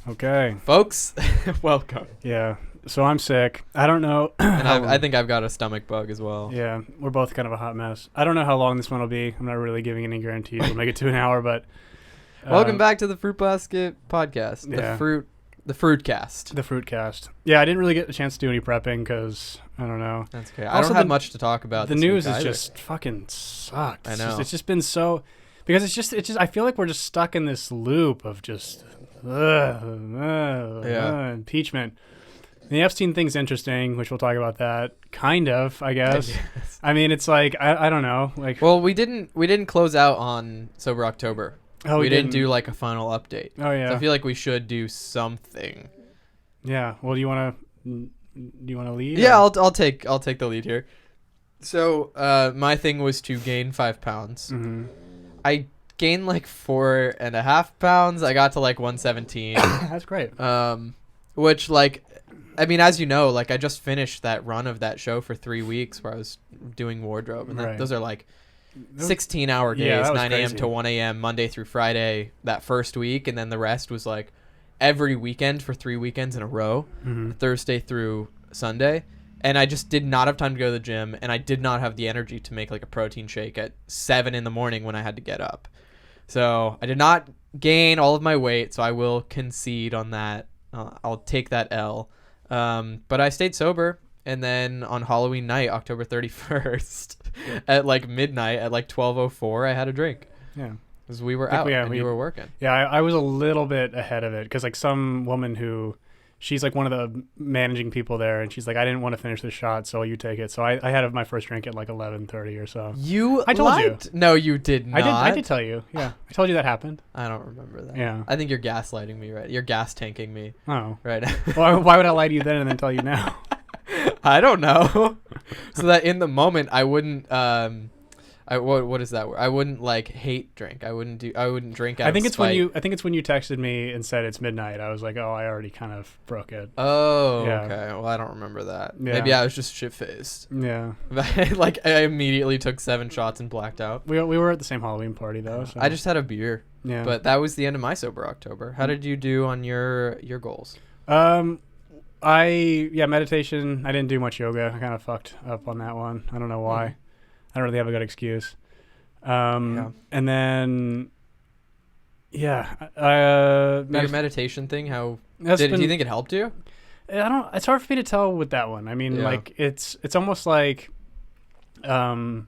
Okay. Folks, welcome. Yeah. So I'm sick. I don't know. And I think I've got a stomach bug as well. Yeah, we're both kind of a hot mess. I don't know how long this one will be. I'm not really giving any guarantees. We'll make it to an hour, but Welcome back to the Fruit Basket podcast. Yeah. The Fruitcast. The Fruitcast. Yeah, I didn't really get a chance to do any prepping because I don't know. That's okay. Also, I don't have much to talk about. The this news week is either. just fucking sucked. I know. It's just been so because it's just I feel like we're just stuck in this loop of just impeachment. The Epstein thing's interesting, which we'll talk about that. Kind of, I guess. Yes. I mean, it's like I don't know. Like, Well, we didn't close out on Sober October. oh, we didn't do like a final update. Oh yeah. So I feel like we should do something. Yeah. Well, do you want to lead? Yeah, or? I'll take the lead here. So my thing was to gain 5 pounds. Mm-hmm. I gained like 4.5 pounds. I got to like 117. That's great. Which like, I mean, as you know, like I just finished that run of that show for 3 weeks where I was doing wardrobe, and Right. those are like 16-hour days, Yeah, that was 9 a.m. crazy. to 1 a.m. Monday through Friday that first week, and then the rest was like every weekend for 3 weekends in a row, Mm-hmm. Thursday through Sunday. And I just did not have time to go to the gym, and I did not have the energy to make like a protein shake at 7 in the morning when I had to get up. So I did not gain all of my weight, so I will concede on that. I'll take that L. But I stayed sober, and then on Halloween night, October 31st, at like midnight, at like 12:04, I had a drink. Yeah. Because we were I think out, we- yeah, and we- you were working. Yeah, I was a little bit ahead of it because like some woman who, she's like one of the managing people there, and she's like, I didn't want to finish the shot, so you take it. So I had my first drink at like 11:30 or so. I told you. No, you did not. I did tell you. Yeah, I told you that happened. I don't remember that. Yeah. I think you're gaslighting me, right? You're gas tanking me Oh, right now. why would I lie to you then and then tell you now? I don't know. So that in the moment I wouldn't what is that word? I wouldn't like hate drink. I wouldn't drink out I think of it's when spite. I think it's when you texted me and said it's midnight. I was like, oh, I already kind of broke it. Oh, Yeah. okay. Well, I don't remember that. Yeah. Maybe I was just shit-faced. Yeah, Like I immediately took 7 shots and blacked out. we were at the same Halloween party though. So. I just had a beer. yeah. But that was the end of my sober October. How did you do on your goals? Meditation. I didn't do much yoga. I kind of fucked up on that one. I don't know why. I don't really have a good excuse. Yeah. And then, yeah, Your meditation thing, how that's do been, you think it helped you? I don't. It's hard for me to tell with that one. I mean, Yeah. like it's almost like, trying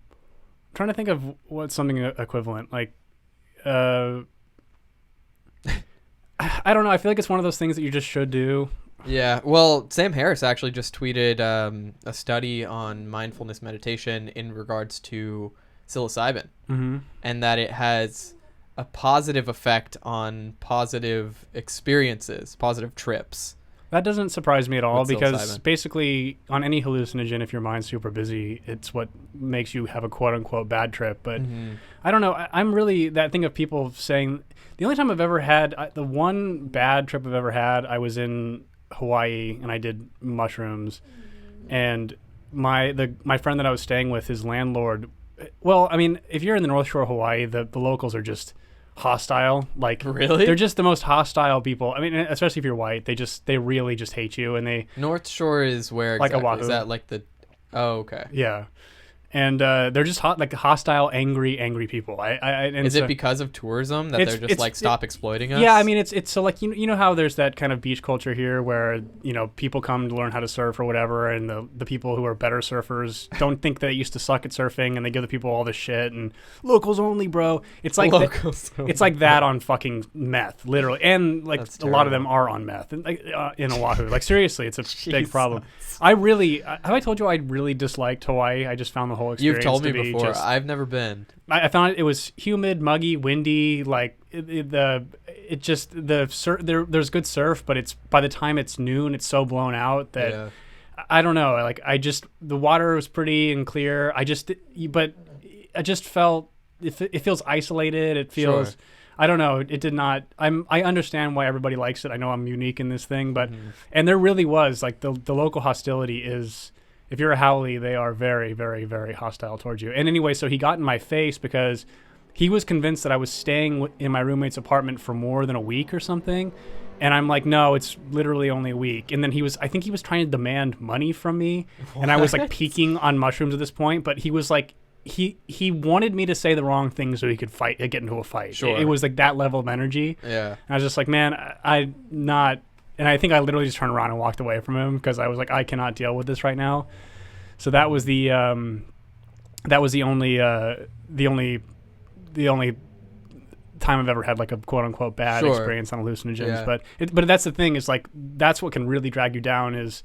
to think of what's something equivalent. Like, I don't know. I feel like it's one of those things that you just should do. Yeah, well, Sam Harris actually just tweeted a study on mindfulness meditation in regards to psilocybin, Mm-hmm. and that it has a positive effect on positive experiences, positive trips. That doesn't surprise me at all With because psilocybin. basically on any hallucinogen, if your mind's super busy, it's what makes you have a quote unquote bad trip. But I don't know. I'm really that thing of people saying the only time I've ever had the one bad trip I've ever had, I was in Hawaii and I did mushrooms, and my friend that I was staying with, his landlord. Well, I mean, if you're in the North Shore of Hawaii, the locals are just hostile. Like, Really? they're just the most hostile people. I mean, especially if you're white, they really just hate you, and they North Shore is where Like exactly? Oahu. Is that like the? Oh, okay. yeah. And they're just like hostile, angry people. And Is so- it because of tourism that It's- they're just it's- like stop exploiting us? Yeah, I mean it's so like you know how there's that kind of beach culture here where people come to learn how to surf or whatever, and the people who are better surfers don't think they used to suck at surfing, and they give the people all this shit and locals only, bro. It's like locals. it's like that on fucking meth, literally, and like That's a lot of terrible. them are on meth, and like in Oahu. Like seriously, it's a big Jesus. problem. I really have I told you I really disliked Hawaii. I just found the whole experience. You've told me to be before. just- I've never been. I found it was humid, muggy, windy. Like there's good surf, but it's by the time it's noon, it's so blown out that Yeah. I don't know. Like the water was pretty and clear. But I just felt it feels isolated. It feels. Sure. I don't know. It did not. I understand why everybody likes it. I know I'm unique in this thing, but Mm-hmm. and there really was like the local hostility is. If you're a haole, they are very, very, very hostile towards you. And anyway, so he got in my face because he was convinced that I was staying in my roommate's apartment for more than a week or something. And I'm like, no, it's literally only a week. And then I think he was trying to demand money from me. What? And I was like peaking on mushrooms at this point. But he was like, he wanted me to say the wrong thing so he could get into a fight. Sure. It was like that level of energy. Yeah. And I was just like, man, I'm not. And I think I literally just turned around and walked away from him because I was like, I cannot deal with this right now. So that was the only time I've ever had like a quote unquote bad experience on hallucinogens. Yeah. But that's the thing, is like that's what can really drag you down. Is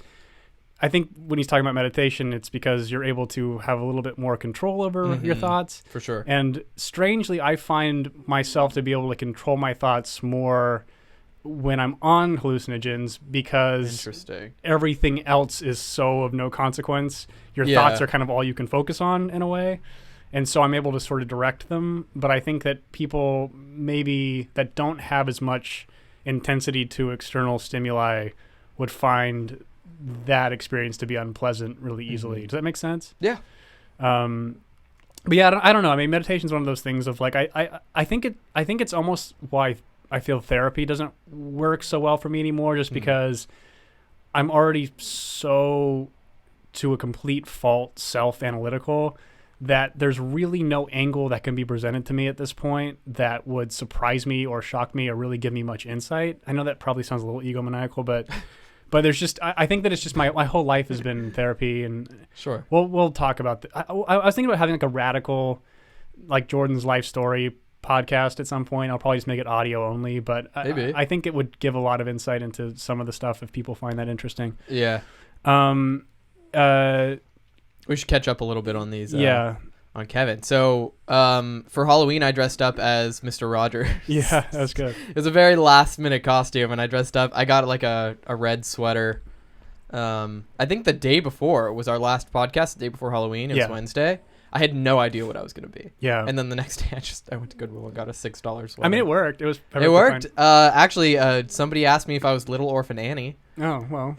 I think when he's talking about meditation, it's because you're able to have a little bit more control over your thoughts. For sure. And strangely, I find myself to be able to control my thoughts more when I'm on hallucinogens, because everything else is so of no consequence. Your thoughts are kind of all you can focus on in a way. And so I'm able to sort of direct them. But I think that people maybe that don't have as much intensity to external stimuli would find that experience to be unpleasant really easily. Does that make sense? Yeah. But yeah, I don't know. I mean, meditation is one of those things of like, I think it's almost why I feel therapy doesn't work so well for me anymore, just because I'm already so to a complete fault self-analytical that there's really no angle that can be presented to me at this point that would surprise me or shock me or really give me much insight. I know that probably sounds a little egomaniacal, but there's just, I think that it's just my whole life has been therapy. And sure, we'll talk about I was thinking about having like a radical, like Jordan's life story podcast at some point. I'll probably just make it audio only, but I think it would give a lot of insight into some of the stuff if people find that interesting. Yeah. We should catch up a little bit on these. On Kevin. So for Halloween, I dressed up as Mr. Rogers. Yeah, that was good. It was a very last minute costume, and I dressed up. I got like a red sweater. I think the day before was our last podcast. The day before Halloween, it was Wednesday. I had no idea what I was going to be. Yeah. And then the next day, I went to Goodwill and got a $6 sweater. I mean, it worked. It worked. Actually, somebody asked me if I was Little Orphan Annie. Oh, well.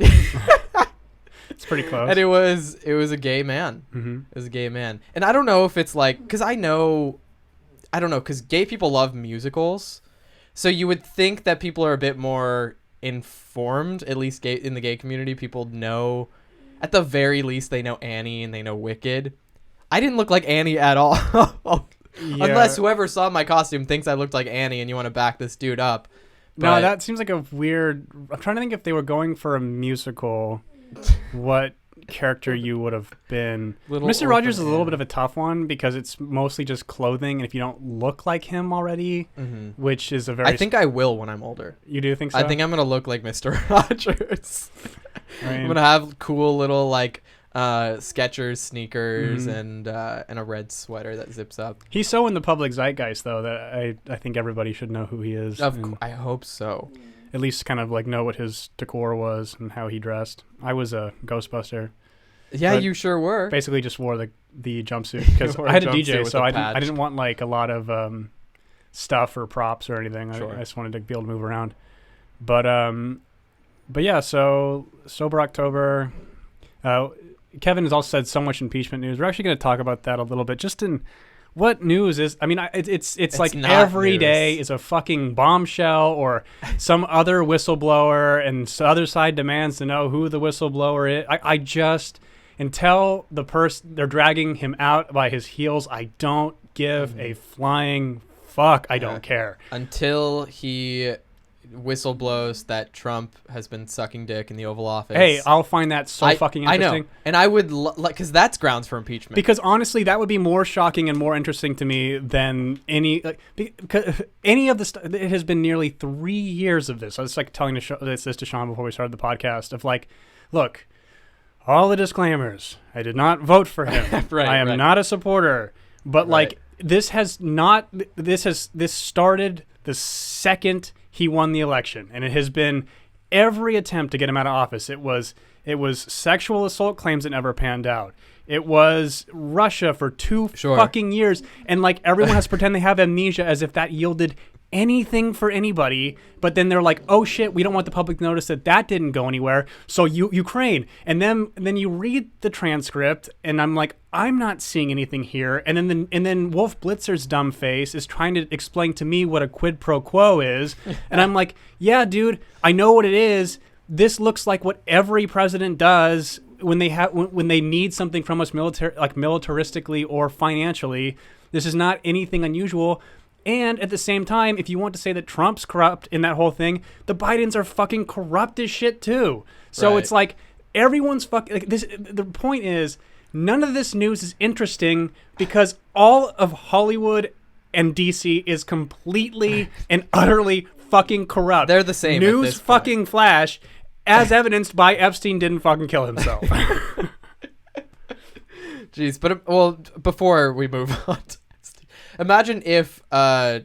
It's pretty close. And it was a gay man. Mm-hmm. It was a gay man. And I don't know if it's like, because because gay people love musicals. So you would think that people are a bit more informed, at least in the gay community. People know, at the very least, they know Annie and they know Wicked. I didn't look like Annie at all. Yeah. Unless whoever saw my costume thinks I looked like Annie and you want to back this dude up. But no, that seems like a weird... I'm trying to think if they were going for a musical, what character you would have been. Mr. Rogers is a little bit of a tough one because it's mostly just clothing, and if you don't look like him already, which is a very... I think I will when I'm older. You do think so? I think I'm going to look like Mr. Rogers. I'm going to have cool little, like... Skechers sneakers and a red sweater that zips up. He's so in the public zeitgeist, though, that I think everybody should know who he is. I hope so. At least kind of like know what his decor was and how he dressed. I was a Ghostbuster. Yeah, you sure were. Basically, just wore the jumpsuit because I had a DJ, so I didn't want like a lot of stuff or props or anything. Sure. I just wanted to be able to move around. But yeah, so Sober October. Kevin has also said so much impeachment news. We're actually going to talk about that a little bit. Just in what news is, I mean, it's like every day is a fucking bombshell or some other whistleblower, and the other side demands to know who the whistleblower is. I just, until the person, they're dragging him out by his heels, I don't give a flying fuck. I don't care. Until he whistleblows that Trump has been sucking dick in the Oval Office. Hey, I'll find that fucking interesting. I know, and I would because that's grounds for impeachment. Because honestly, that would be more shocking and more interesting to me than any of the stuff. It has been nearly 3 years of this. I was like telling this to Sean before we started the podcast. Of like, look, all the disclaimers. I did not vote for him. I am not a supporter. But like, this started the second he won the election, and it has been every attempt to get him out of office. It was sexual assault claims that never panned out. It was Russia for 2 fucking years, and like everyone has to pretend they have amnesia as if that yielded anything for anybody, but then they're like, oh shit, we don't want the public to notice that didn't go anywhere. So Ukraine, and then you read the transcript, and I'm like, I'm not seeing anything here. And then Wolf Blitzer's dumb face is trying to explain to me what a quid pro quo is, and I'm like, yeah, dude, I know what it is. This looks like what every president does when they need something from us militaristically or financially. This is not anything unusual. And at the same time, if you want to say that Trump's corrupt in that whole thing, the Bidens are fucking corrupt as shit too. So It's like everyone's fucking like this. The point is, none of this news is interesting because all of Hollywood and DC is completely and utterly fucking corrupt. They're the same. News fucking flash, as evidenced by Epstein didn't fucking kill himself. Jeez, but before we move on, imagine if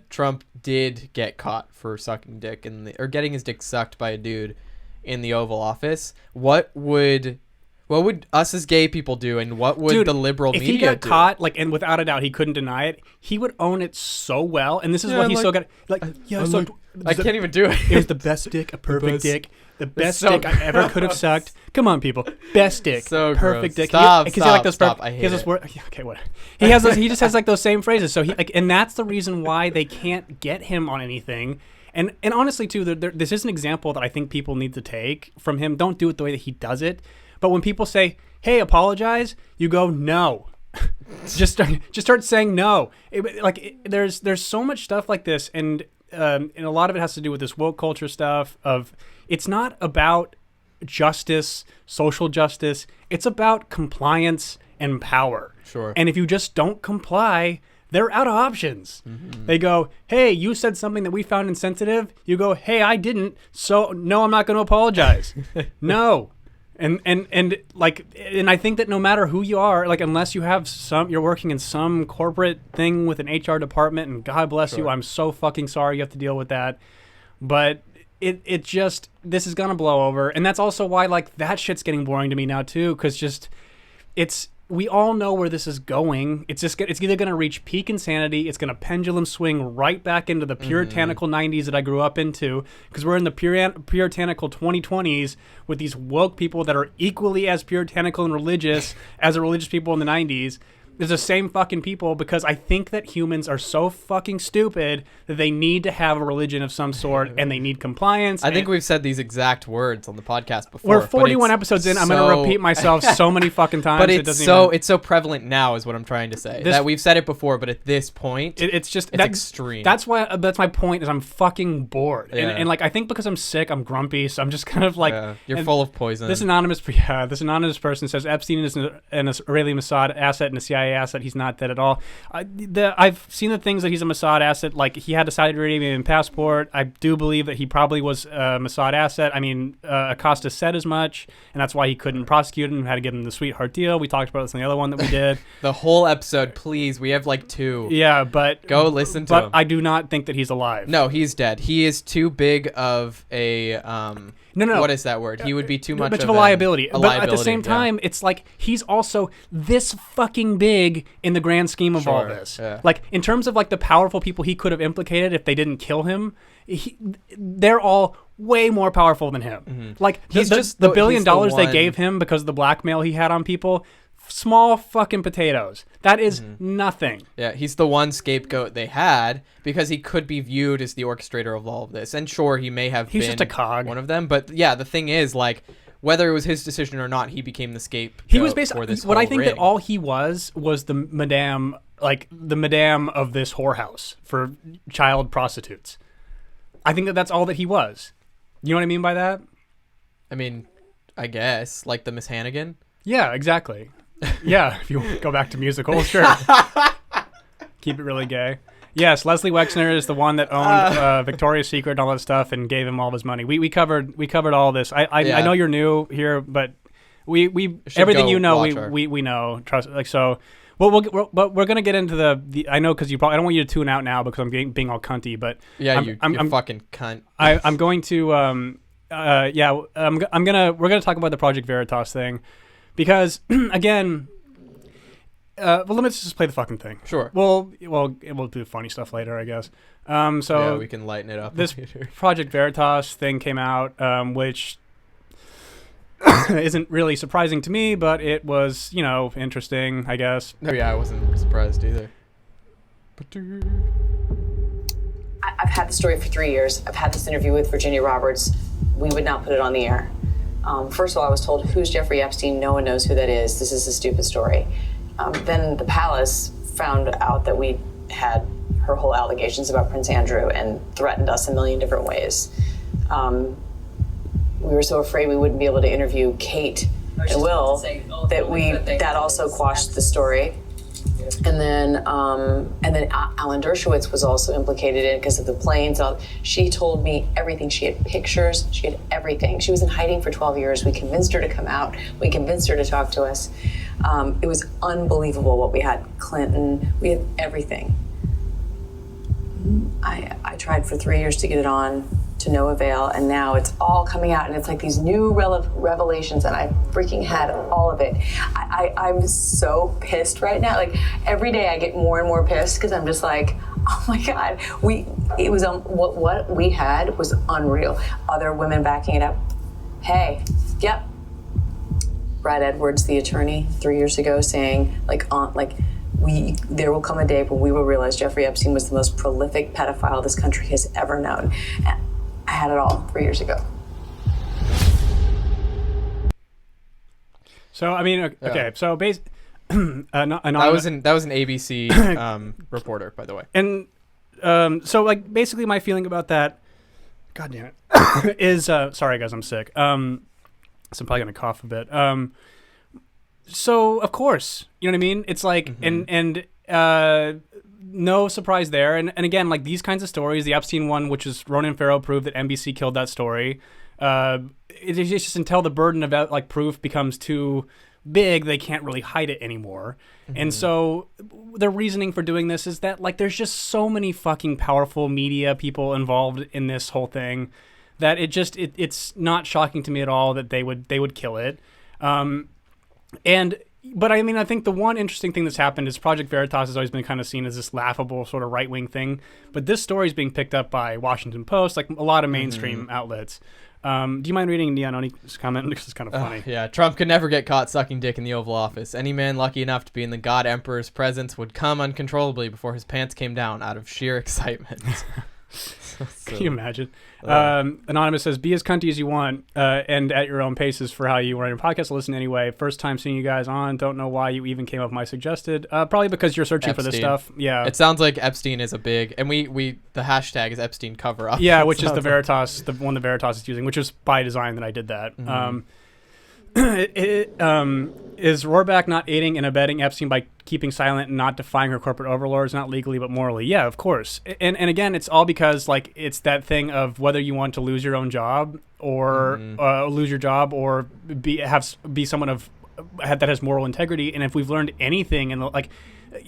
Trump did get caught for sucking dick or getting his dick sucked by a dude in the Oval Office. What would us as gay people do, and what would the liberal media do? If he got caught, and without a doubt, he couldn't deny it, he would own it so well. And this is what he still got. I can't even do it. It was the best dick, a perfect dick. The best dick I ever could have sucked. Come on, people. Best dick. So perfect gross. dick. Stop. I hate it. Okay, what? He has those, he just has those same phrases. So and that's the reason why they can't get him on anything. And honestly, too, this is an example that I think people need to take from him. Don't do it the way that he does it. But when people say, "Hey, apologize," you go, "No." just start saying no. There's so much stuff like this, and a lot of it has to do with this woke culture stuff. It's not about justice, social justice. It's about compliance and power. Sure. And if you just don't comply, they're out of options. Mm-hmm. They go, "Hey, you said something that we found insensitive." You go, "Hey, I didn't. So no, I'm not going to apologize." No. And I think that no matter who you are, unless you have you're working in some corporate thing with an HR department, and God bless you, I'm so fucking sorry you have to deal with that. But it just, this is gonna blow over, and that's also why that shit's getting boring to me now too, because we all know where this is going. It's either going to reach peak insanity, it's going to pendulum swing right back into the puritanical 90s that I grew up into, because we're in the puritanical 2020s with these woke people that are equally as puritanical and religious as the religious people in the 90s. It's the same fucking people, because I think that humans are so fucking stupid that they need to have a religion of some sort, and they need compliance. I think we've said these exact words on the podcast before. We're 41 episodes in. I'm going to repeat myself so many fucking times. But it's so prevalent now is what I'm trying to say. That we've said it before, but at this point, it's extreme. That's my point, is I'm fucking bored. Yeah. And I think because I'm sick, I'm grumpy, so I'm just kind of you're full of poison. This anonymous person says Epstein is an Israeli Mossad asset and a CIA asset. He's not that at all. I've seen the things that he's a Mossad asset. He had a Saudi Arabian passport. I do believe that he probably was a Mossad asset. I mean, Acosta said as much, and that's why he couldn't prosecute him. Had to give him the sweetheart deal. We talked about this in the other one that we did. The whole episode, please. We have 2. Yeah, but go listen to him. But I do not think that he's alive. No, he's dead. He is too big of a No. What is that word? He would be too much of a liability. But at the same time, it's he's also this fucking big in the grand scheme of all this. Yeah. In terms of the powerful people he could have implicated if they didn't kill him, they're all way more powerful than him. Mm-hmm. He's just the $1 billion they gave him because of the blackmail he had on people. Small fucking potatoes. That is nothing. Yeah, he's the one scapegoat they had because he could be viewed as the orchestrator of all of this. And sure, he may have been just a cog. One of them. But yeah, the thing is, whether it was his decision or not, he became the scapegoat. He was basically for this what whole I think ring. that all he was the madame, the madame of this whorehouse for child prostitutes. I think that that's all that he was. You know what I mean by that? I mean, I guess the Miss Hannigan. Yeah, exactly. Yeah, if you go back to musical, sure. Keep it really gay. Yes, Leslie Wexner is the one that owned Victoria's Secret and all that stuff and gave him all of his money. We covered all this. I know you're new here, but we everything you know we know. Trust so. Well, we're gonna get into the I know because I don't want you to tune out now because I'm being all cunty, but yeah, I'm fucking cunt. I'm going to we're gonna talk about the Project Veritas thing. Because, again, well, let's just play the fucking thing. Sure. We'll do funny stuff later, I guess. So yeah, we can lighten it up. This later. Project Veritas thing came out, which isn't really surprising to me, but it was, interesting, I guess. Oh yeah, I wasn't surprised either. I've had the story for 3 years. I've had this interview with Virginia Roberts. We would not put it on the air. First of all, I was told, who's Jeffrey Epstein? No one knows who that is. This is a stupid story. Then the palace found out that we had her whole allegations about Prince Andrew and threatened us a million different ways. We were so afraid we wouldn't be able to interview Kate and Will that also quashed the story. And then Alan Dershowitz was also implicated in it because of the planes. She told me everything. She had pictures. She had everything. She was in hiding for 12 years. We convinced her to come out. We convinced her to talk to us. It was unbelievable what we had. Clinton, we had everything. I tried for 3 years to get it on, to no avail, and now it's all coming out, and it's like these new revelations, and I freaking had all of it. I'm so pissed right now. Like, every day I get more and more pissed because I'm just like, oh my God, what we had was unreal. Other women backing it up. Hey, yep. Brad Edwards, the attorney, 3 years ago, saying there will come a day when we will realize Jeffrey Epstein was the most prolific pedophile this country has ever known. And I had it all 3 years ago. So I mean, okay. Yeah. So that was an ABC reporter, by the way. And so like basically my feeling about that, God damn it, is sorry guys, I'm sick. So I'm probably gonna cough a bit. So of course, you know what I mean? It's like and no surprise there. And again, like these kinds of stories, the Epstein one, which is Ronan Farrow proved that NBC killed that story. It's just until the burden of like proof becomes too big, they can't really hide it anymore. And so the reasoning for doing this is that like there's just so many fucking powerful media people involved in this whole thing that it's not shocking to me at all that they would kill it. But I mean, I think the one interesting thing that's happened is Project Veritas has always been kind of seen as this laughable sort of right-wing thing. But this story is being picked up by Washington Post, like a lot of mainstream outlets. Do you mind reading Neononi's comment? Because it's kind of funny. Yeah, Trump could never get caught sucking dick in the Oval Office. Any man lucky enough to be in the God Emperor's presence would come uncontrollably before his pants came down out of sheer excitement. Can you imagine? Anonymous says, be as cunty as you want and at your own paces for how you run your podcast. Listen anyway. First time seeing you guys on. Don't know why you even came up with my suggested. Probably because you're searching for this stuff. Yeah. It sounds like Epstein is a big, and the hashtag is Epstein cover up. Yeah, which is the Veritas, the one the Veritas is using, which is by design that I did that. Is Rohrback not aiding and abetting Epstein by keeping silent and not defying her corporate overlords, not legally but morally? Yeah, of course. And again, it's all because like it's that thing of whether you want to lose your own job or lose your job or be someone that has moral integrity. And if we've learned anything, and like,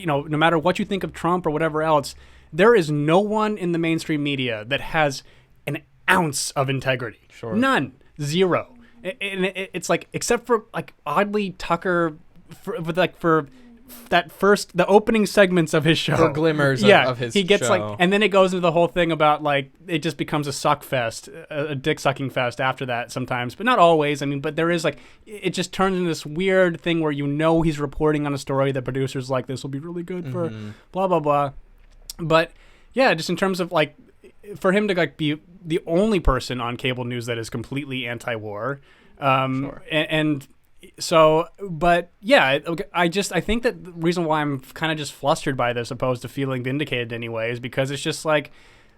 no matter what you think of Trump or whatever else, there is no one in the mainstream media that has an ounce of integrity. Sure. None. Zero. And it's like, except for like oddly Tucker, for that the opening segments of his show, for glimmers of his he gets show. like, and then it goes into the whole thing about like it just becomes a suck fest, a dick sucking fest after that sometimes, but not always. I mean, but there is like it just turns into this weird thing where he's reporting on a story that producers like, this will be really good for blah blah blah. But yeah, just in terms of like, for him to like be the only person on cable news that is completely anti-war, Sure. and so, but yeah, I think that the reason why I'm kind of just flustered by this, opposed to feeling vindicated anyway, is because it's just like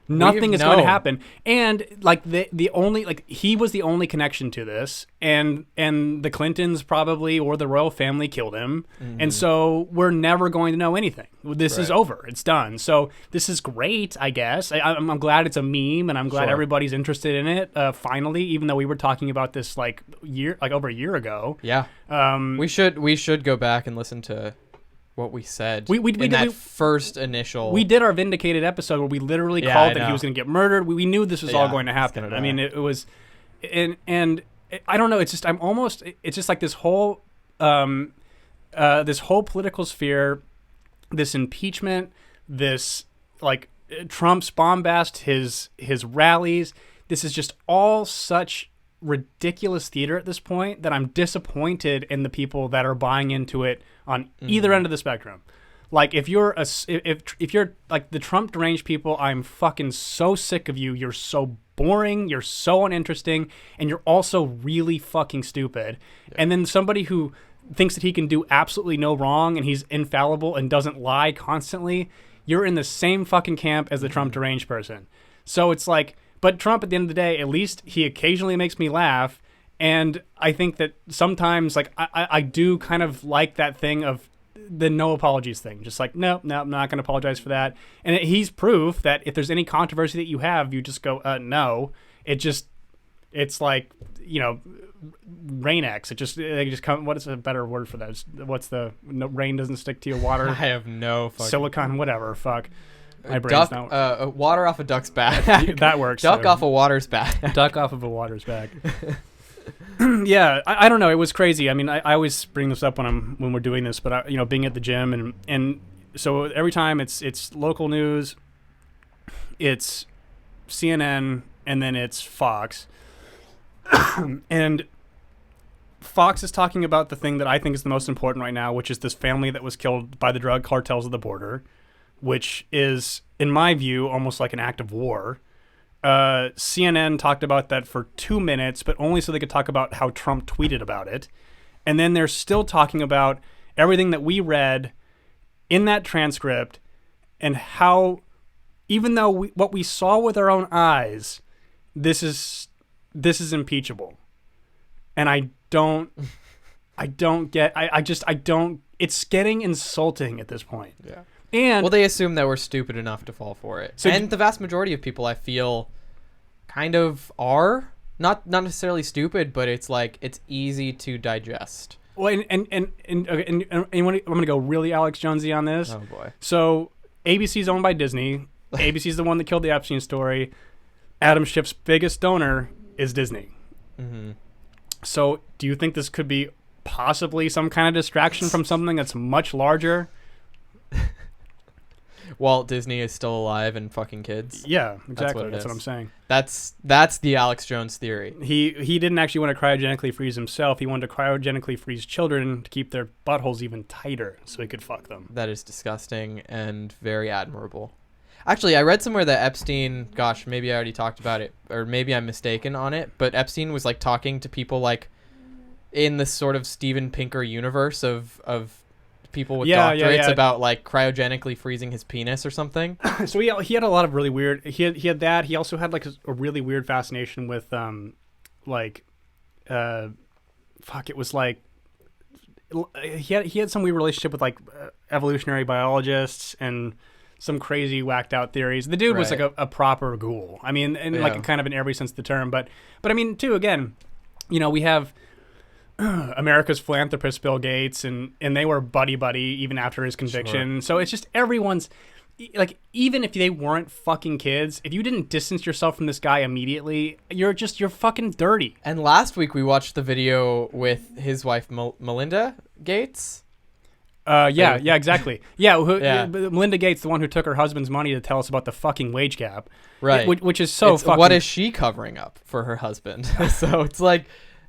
nothing is going to happen, and like the only, like, he was the only connection to this, and the Clintons probably, or the royal family, killed him, and so we're never going to know anything. This is over. It's done. So this is great, I guess. I'm glad it's a meme, and I'm glad everybody's interested in it. Finally, even though we were talking about this like over a year ago. Yeah. We should go back and listen to what we said first initial. We did our vindicated episode where we literally called that he was going to get murdered. We knew this was all going to happen. I mean, it was, and I don't know. It's just it's just like this whole. this whole political sphere, this impeachment, this like Trump's bombast, his rallies. This is just all such ridiculous theater at this point that I'm disappointed in the people that are buying into it on either end of the spectrum. Like if you're if you're like the Trump deranged people, I'm fucking so sick of you. You're so boring, you're so uninteresting, and you're also really fucking stupid. Yeah. And then somebody who thinks that he can do absolutely no wrong and he's infallible and doesn't lie constantly, you're in the same fucking camp as the Trump deranged person. So it's like, but Trump, at the end of the day, at least he occasionally makes me laugh. And I think that sometimes, like, I do kind of like that thing of the no apologies thing. Just like, no, I'm not going to apologize for that. And he's proof that if there's any controversy that you have, you just go, no. It's like, you know, Rain-X. They just come. What is a better word for that? What's the rain doesn't stick to your water? I have no fucking silicon, whatever. Fuck. My brain's not. Water off a duck's back. That works. Duck off a water's back. Duck off of a water's back. Yeah, I don't know. It was crazy. I mean, I always bring this up when we're doing this, but you know, being at the gym and so every time it's local news, it's CNN, and then it's Fox, and Fox is talking about the thing that I think is the most important right now, which is this family that was killed by the drug cartels of the border, which is, in my view, almost like an act of war. CNN talked about that for 2 minutes, but only so they could talk about how Trump tweeted about it. And then they're still talking about everything that we read in that transcript and how, even though what we saw with our own eyes, this is impeachable. And I don't get, it's getting insulting at this point. Yeah. And well, they assume that we're stupid enough to fall for it. So and the vast majority of people, I feel, kind of are not necessarily stupid, but it's like it's easy to digest. Well, and I'm going to go really Alex Jonesy on this. Oh boy. So ABC is owned by Disney. ABC is the one that killed the Epstein story. Adam Schiff's biggest donor is Disney. Mm-hmm. So do you think this could be possibly some kind of distraction from something that's much larger? Walt Disney is still alive and fucking kids. Yeah, exactly. That's what I'm saying. That's the Alex Jones theory. He didn't actually want to cryogenically freeze himself. He wanted to cryogenically freeze children to keep their buttholes even tighter so he could fuck them. That is disgusting and very admirable. Actually, I read somewhere that Epstein, gosh, maybe I already talked about it, or maybe I'm mistaken on it, but Epstein was like talking to people like in this sort of Steven Pinker universe of people with doctorates about like cryogenically freezing his penis or something. So he had a lot of really weird. He had that. He also had like a really weird fascination with it was like he had some weird relationship with like evolutionary biologists and some crazy whacked out theories. The dude was like a proper ghoul. I mean, and like kind of in every sense of the term. But I mean, too, again, you know, we have America's philanthropist Bill Gates, and they were buddy even after his conviction. Sure. So it's just everyone's like, even if they weren't fucking kids, if you didn't distance yourself from this guy immediately, you're fucking dirty. And last week we watched the video with his wife Melinda Gates. Yeah, exactly. Melinda Gates, the one who took her husband's money to tell us about the fucking wage gap, right? Which is so fucking. What is she covering up for her husband? So it's like.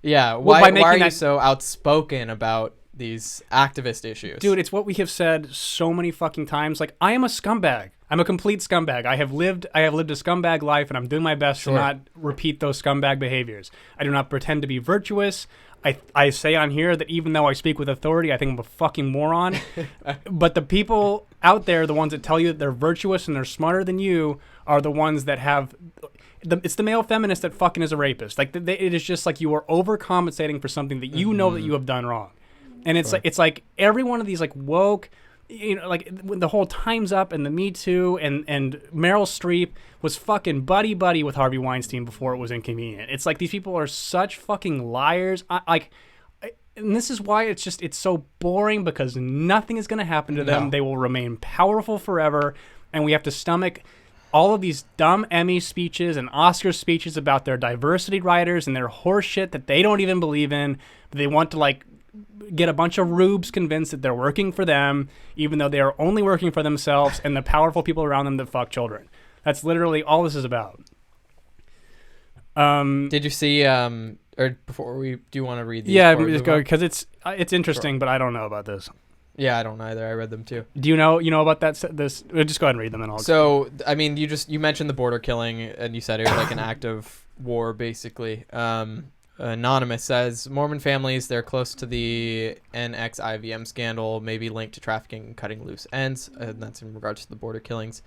Yeah, why are you so outspoken about these activist issues? Dude, it's what we have said so many fucking times. Like, I am a scumbag. I'm a complete scumbag. I have lived a scumbag life, and I'm doing my best to not repeat those scumbag behaviors. I do not pretend to be virtuous. I say on here that even though I speak with authority, I think I'm a fucking moron. But the people out there, the ones that tell you that they're virtuous and they're smarter than you, are the ones that have... It's the male feminist that fucking is a rapist. Like it is just like you are overcompensating for something that you know that you have done wrong, and it's like every one of these like woke, you know, like when the whole Time's Up and the Me Too and Meryl Streep was fucking buddy with Harvey Weinstein before it was inconvenient. It's like these people are such fucking liars. And this is why it's so boring, because nothing is going to happen to them. They will remain powerful forever, and we have to stomach all of these dumb Emmy speeches and Oscar speeches about their diversity writers and their horse shit that they don't even believe in. But they want to like get a bunch of rubes convinced that they're working for them, even though they are only working for themselves and the powerful people around them that fuck children. That's literally all this is about. Did you see? Or before do you want to read these? Yeah, just go because it's interesting, but I don't know about this. Yeah, I don't either. I read them too. Do you know about that? This just go ahead and read them and I'll. So I mean, you mentioned the border killing and you said it was like an act of war, basically. Anonymous says Mormon families, they're close to the NXIVM scandal, maybe linked to trafficking and cutting loose ends. And that's in regards to the border killings.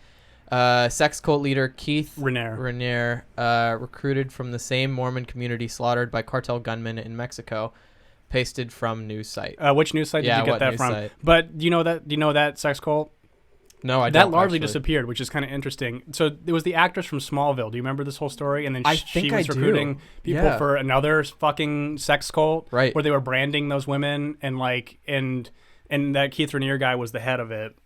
Sex cult leader Keith Raniere, recruited from the same Mormon community slaughtered by cartel gunmen in Mexico. Pasted from news site. Which news site did you get that from? Site? But do you know that sex cult? No, I don't. That largely actually disappeared, which is kind of interesting. So it was the actress from Smallville. Do you remember this whole story? And then she was recruiting people for another fucking sex cult, right? Where they were branding those women and and that Keith Raniere guy was the head of it.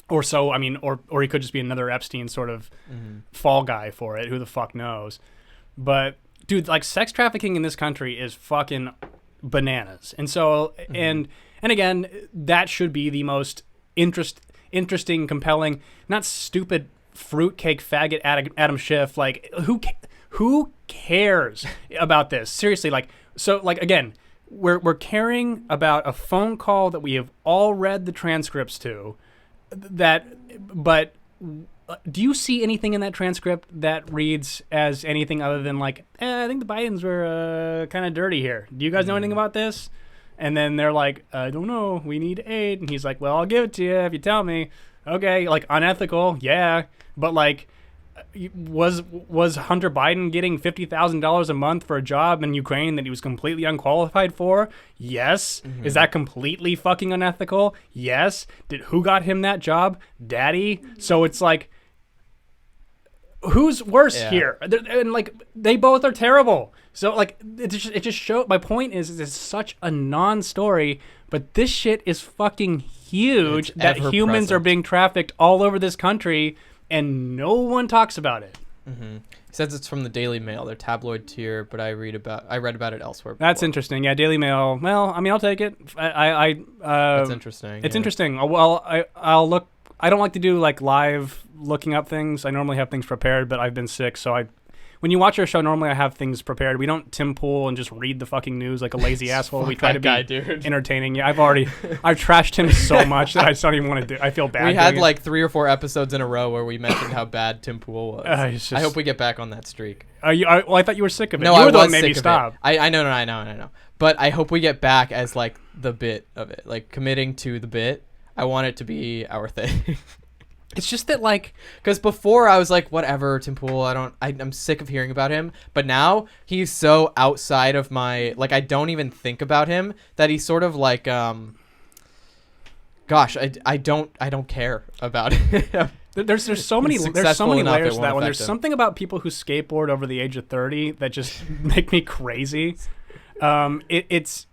Or so, I mean, or he could just be another Epstein sort of fall guy for it. Who the fuck knows? But dude, like sex trafficking in this country is fucking bananas. And so, and again, that should be the most interesting, compelling, not stupid fruitcake faggot Adam Schiff. Like, who cares about this? Seriously, like, so, like, again, we're caring about a phone call that we have all read the transcripts to. But do you see anything in that transcript that reads as anything other than like, I think the Bidens were kind of dirty here. Do you guys know anything about this? And then they're like, I don't know. We need aid. And he's like, well, I'll give it to you if you tell me. Okay, like unethical, yeah. But like, was Hunter Biden getting $50,000 a month for a job in Ukraine that he was completely unqualified for? Yes. Is that completely fucking unethical? Yes. Who got him that job? Daddy. So it's like, who's worse here? And like, they both are terrible. So like, it just showed. My point is it's such a non-story, but this shit is fucking huge. It's that humans are being trafficked all over this country. And no one talks about it. He says it's from the Daily Mail, their tabloid tier, but I read about it elsewhere before. That's interesting. Yeah, Daily Mail. Well, I mean, I'll take it. That's interesting. It's interesting. Well, I'll look. I don't like to do like live looking up things. I normally have things prepared, but I've been sick, so when you watch our show, normally I have things prepared. We don't Tim Pool and just read the fucking news like a lazy asshole. We try to be entertaining. Yeah, I've trashed him so much that I don't even want to do. I feel bad. We had like 3 or 4 episodes in a row where we mentioned how bad Tim Pool was. I hope we get back on that streak. Well, I thought you were sick of it. No, you were I the was one that made me stop. I know. But I hope we get back as like the bit of it, like committing to the bit. I want it to be our thing. It's just that, like, because before I was like, whatever, Tim Pool, I'm sick of hearing about him. But now he's so outside of my, like, I don't even think about him that he's sort of like, gosh, I don't care about it. There's so many layers to that one. There's something about people who skateboard over the age of 30 that just make me crazy. It's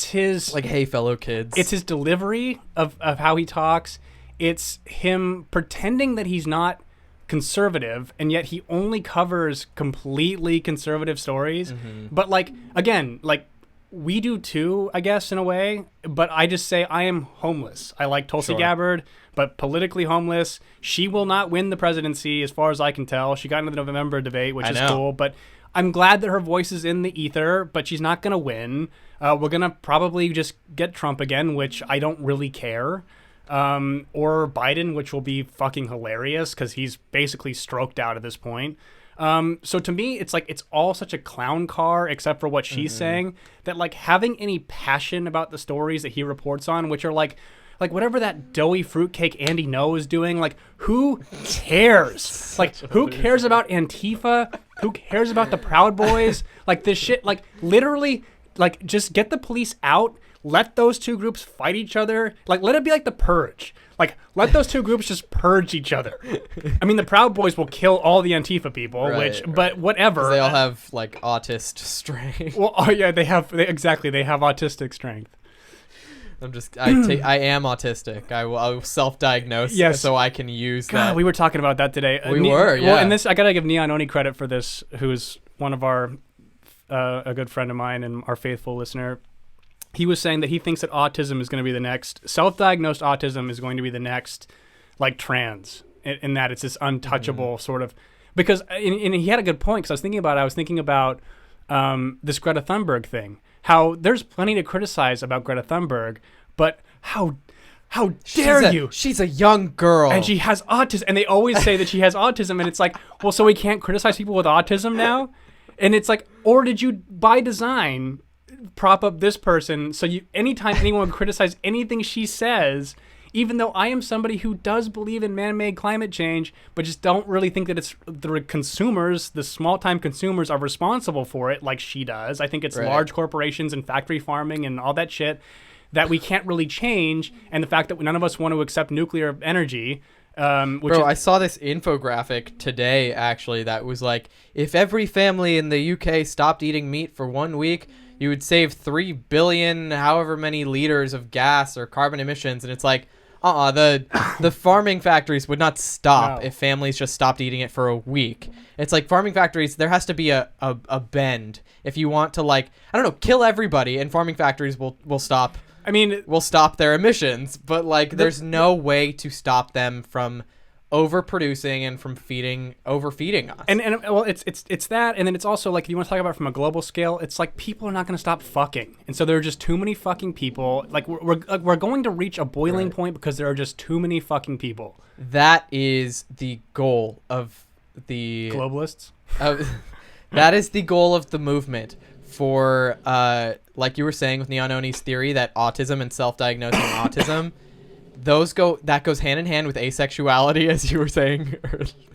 his, like, hey, fellow kids. It's his delivery of how he talks. It's him pretending that he's not conservative, and yet he only covers completely conservative stories. But like, again, like we do too, I guess, in a way. But I just say I am homeless. I like Tulsi Gabbard, but politically homeless. She will not win the presidency, as far as I can tell. She got into the November debate, which is cool. But I'm glad that her voice is in the ether, but she's not going to win. We're going to probably just get Trump again, which I don't really care. Or Biden, which will be fucking hilarious because he's basically stroked out at this point. So to me, it's like it's all such a clown car, except for what she's saying, that like having any passion about the stories that he reports on, which are like whatever that doughy fruitcake Andy Ngo is doing, like who cares? Like who cares about Antifa? Who cares about the Proud Boys? Like this shit, like literally, like just get the police out. Let those two groups fight each other. Like, let it be like the Purge. Like, let those two groups just purge each other. I mean, the Proud Boys will kill all the Antifa people, but whatever. They all have, like, autist strength. Well, oh, yeah, they have autistic strength. I am autistic. I will self-diagnose so I can use that. God, we were talking about that today. We were, yeah. Well, and this, I gotta give Neon Oni credit for this, who's one of our a good friend of mine and our faithful listener. He was saying that he thinks that autism is going to be the next, self-diagnosed autism is going to be the next, like, trans, in that it's this untouchable sort of, because, and he had a good point, because I was thinking about this Greta Thunberg thing, how there's plenty to criticize about Greta Thunberg, but how dare you? She's a young girl. And she has autism, and they always say that she has autism, and it's like, well, so we can't criticize people with autism now? And it's like, or did you, by design, prop up this person so you anytime anyone would criticize anything she says, even though I am somebody who does believe in man-made climate change, but just don't really think that it's the consumers, the small-time consumers, are responsible for it like she does. I think it's large corporations and factory farming and all that shit that we can't really change, and the fact that none of us want to accept nuclear energy. I saw this infographic today, actually, that was like, if every family in the UK stopped eating meat for 1 week, you would save 3 billion however many liters of gas or carbon emissions. And it's like, the farming factories would not stop if families just stopped eating it for a week. It's like farming factories, there has to be a bend. If you want to, like, I don't know, kill everybody, and farming factories will stop. I mean, will stop their emissions, but like there's no way to stop them from overproducing and from overfeeding us. And well, it's that, and then it's also like, if you want to talk about it from a global scale, it's like people are not going to stop fucking, and so there are just too many fucking people. Like we're going to reach a boiling point because there are just too many fucking people. That is the goal of the globalists. That is the goal of the movement. For like you were saying with Neononi's theory that autism and self-diagnosing autism, that goes hand in hand with asexuality, as you were saying.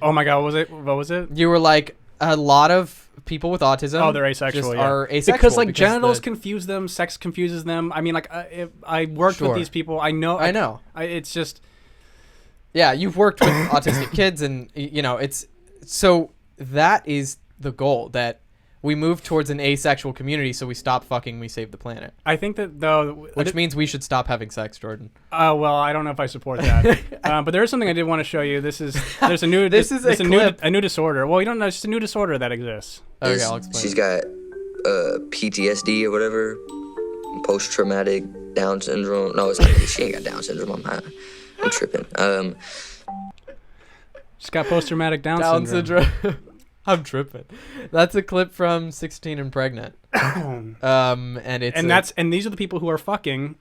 Oh my God, what was it? You were like, a lot of people with autism. Oh, they're asexual. Are asexual because like genitals confuse them, sex confuses them. I mean, like I worked with these people. I know. It's just. Yeah, you've worked with autistic kids, and it's so that is the goal, that we move towards an asexual community, so we stop fucking, we save the planet. I think that, though... Which means we should stop having sex, Jordan. Well, I don't know if I support that. But there is something I did want to show you. There's a new... a new disorder. Well, you don't know, it's just a new disorder that exists. Okay, I'll explain. She's got PTSD or whatever, post-traumatic Down syndrome. No, it's not. She ain't got Down syndrome. I'm tripping. She's got post-traumatic Down syndrome. I'm tripping. That's a clip from 16 and Pregnant. And these are the people who are fucking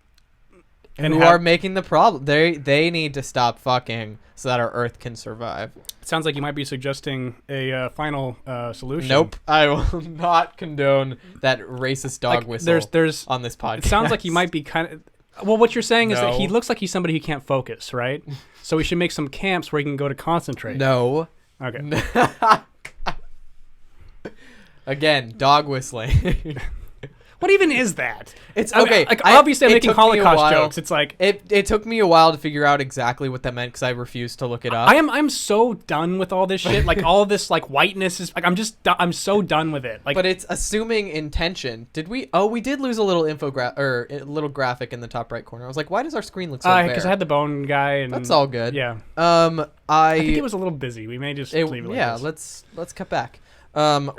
and who are making the problem. They need to stop fucking so that our Earth can survive. It sounds like you might be suggesting a final solution. Nope, I will not condone that racist dog whistle there's on this podcast. It sounds like you might be kind of... Well, what you're saying is that he looks like he's somebody who can't focus, right? So we should make some camps where he can go to concentrate. No. Okay. Again, dog whistling. What even is that? It's okay. Obviously, I'm making Holocaust jokes. It's like it took me a while to figure out exactly what that meant because I refused to look it up. I'm so done with all this shit. Like all this like whiteness is like I'm so done with it. Like, but it's assuming intention. Did we? Oh, we did lose a little a little graphic in the top right corner. I was like, why does our screen look so bare? Because I had the bone guy. And that's all good. Yeah. I think it was a little busy. We may just leave it like this. let's cut back. Oh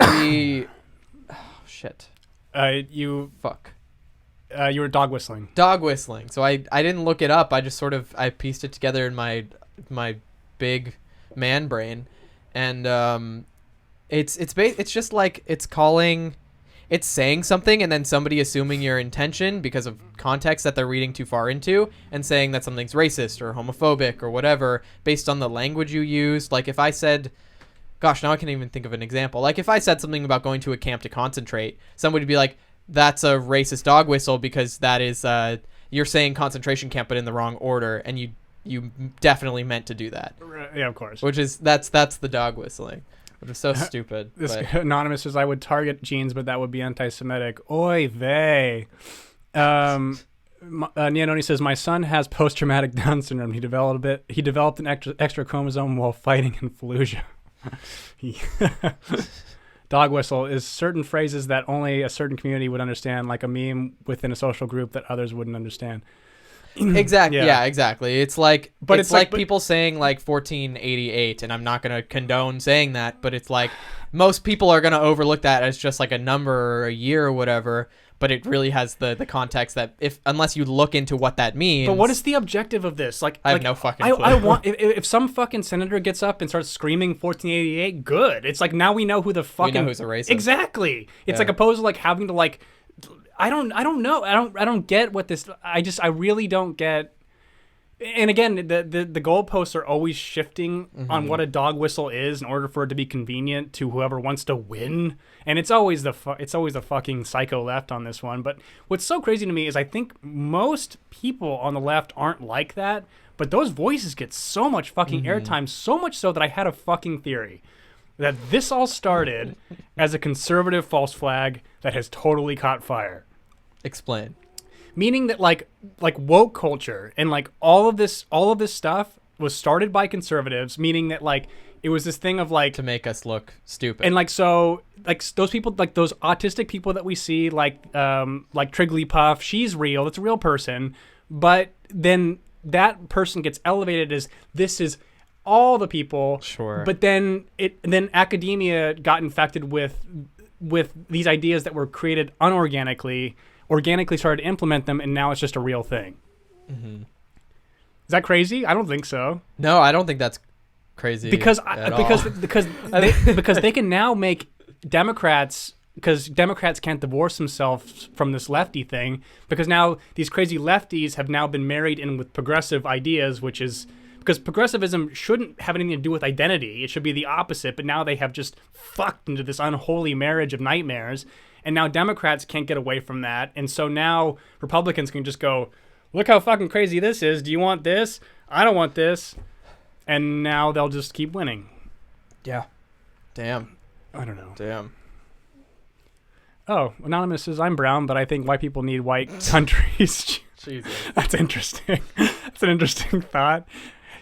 shit. You were dog whistling. Dog whistling. So I didn't look it up. I just I pieced it together in my big man brain, and it's just like it's saying something and then somebody assuming your intention because of context that they're reading too far into and saying that something's racist or homophobic or whatever based on the language you used. Like if I said, gosh, now I can't even think of an example. Like if I said something about going to a camp to concentrate, somebody would be like, that's a racist dog whistle because that is you're saying concentration camp but in the wrong order, and you definitely meant to do that. Yeah, of course. Which is that's the dog whistling, which is so stupid. This anonymous says, I would target genes, but that would be anti-Semitic. Oy vey. Neononi says, my son has post-traumatic Down syndrome. He developed an extra chromosome while fighting in Fallujah. Dog whistle is certain phrases that only a certain community would understand, like a meme within a social group that others wouldn't understand. Exactly. Yeah. Yeah, exactly. It's like, But it's like people saying like 1488, and I'm not gonna condone saying that, but it's like most people are gonna overlook that as just like a number or a year or whatever. But it really has the context that unless you look into what that means. But what is the objective of this? Like, I have no fucking clue. I want if some fucking senator gets up and starts screaming 1488, good. It's like now we know who the fucking We know who's a racist. Exactly. It's like opposed to like having to like I don't know. I don't get what this I really don't get. And again, the goalposts are always shifting on what a dog whistle is in order for it to be convenient to whoever wants to win. And it's always the fucking psycho left on this one. But what's so crazy to me is I think most people on the left aren't like that. But those voices get so much fucking airtime, so much so that I had a fucking theory that this all started as a conservative false flag that has totally caught fire. Explain. Meaning that like woke culture and like all of this stuff was started by conservatives, meaning that like it was this thing of like To make us look stupid. and like so like those people like those autistic people that we see like Trigglypuff, she's real, it's a real person, but then that person gets elevated as this is all the people. Sure. But then academia got infected with these ideas that were created unorganically, organically started to implement them, and now it's just a real thing. Is that crazy? I don't think so. No, I don't think that's crazy. Because at because they can now make Democrats, because Democrats can't divorce themselves from this lefty thing, because now these crazy lefties have now been married in with progressive ideas, which is because progressivism shouldn't have anything to do with identity. It should be the opposite, but now they have just fucked into this unholy marriage of nightmares. And now Democrats can't get away from that. And so now Republicans can just go, look how fucking crazy this is. Do you want this? I don't want this. And now they'll just keep winning. Yeah. Damn. I don't know. Damn. Oh, Anonymous says, I'm brown, but I think white people need white countries. Jesus. That's interesting. That's an interesting thought.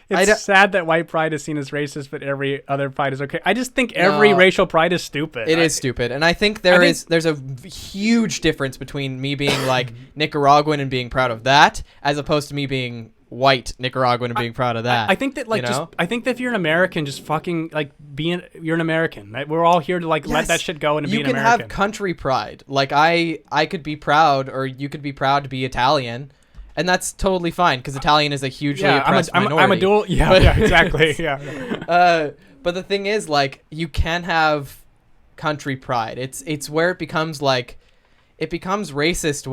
It's sad that white pride is seen as racist, but every other pride is okay. I just think every racial pride is stupid. It is stupid. And I think there's a huge difference between me being like Nicaraguan and being proud of that, as opposed to me being white Nicaraguan and being proud of that. I think that like I think that if you're an American, just fucking like you're an American. Right? We're all here to like let that shit go and be an American. You can have country pride. Like I could be proud, or you could be proud to be Italian. And that's totally fine, because Italian is a hugely oppressed minority. I'm a dual. Yeah, exactly. Yeah. But the thing is, like, you can have country pride. It's where it becomes racist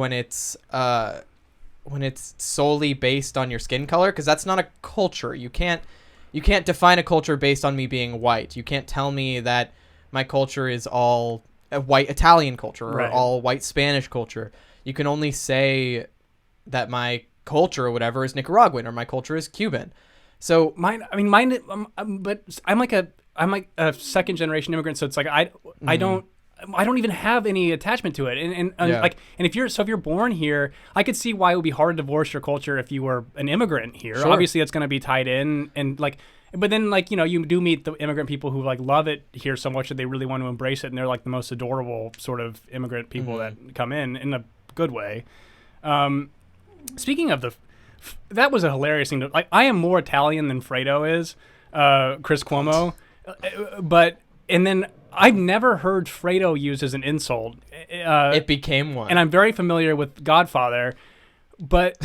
when it's solely based on your skin color, because that's not a culture. You can't define a culture based on me being white. You can't tell me that my culture is all a white Italian culture or all white Spanish culture. You can only say that my culture or whatever is Nicaraguan, or my culture is Cuban. So mine, but I'm like a second generation immigrant, so it's like I don't even have any attachment to it, and if you're born here, I could see why it would be hard to divorce your culture if you were an immigrant here. Sure. Obviously, that's going to be tied in, and like, but then like you do meet the immigrant people who like love it here so much that they really want to embrace it, and they're like the most adorable sort of immigrant people that come in a good way. Speaking of that was a hilarious thing. Like, I am more Italian than Fredo is, Chris Cuomo, and then I've never heard Fredo used as an insult. It became one, and I'm very familiar with Godfather, but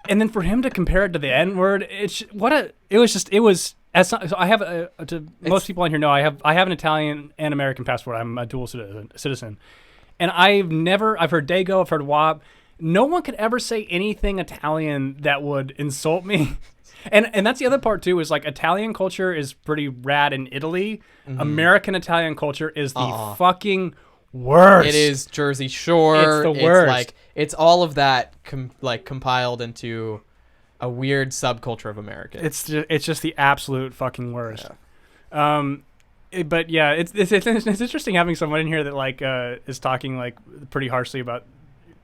and then for him to compare it to the N-word, most people on here know I have an Italian and American passport. I'm a dual citizen, and I've heard Dago, I've heard WAP. No one could ever say anything Italian that would insult me. And that's the other part too, is like Italian culture is pretty rad in Italy. American Italian culture is the fucking worst. It is Jersey Shore. It's the worst. Like, it's all of that compiled into a weird subculture of America. It's just the absolute fucking worst. Yeah. But yeah, it's interesting having someone in here that like is talking like pretty harshly about.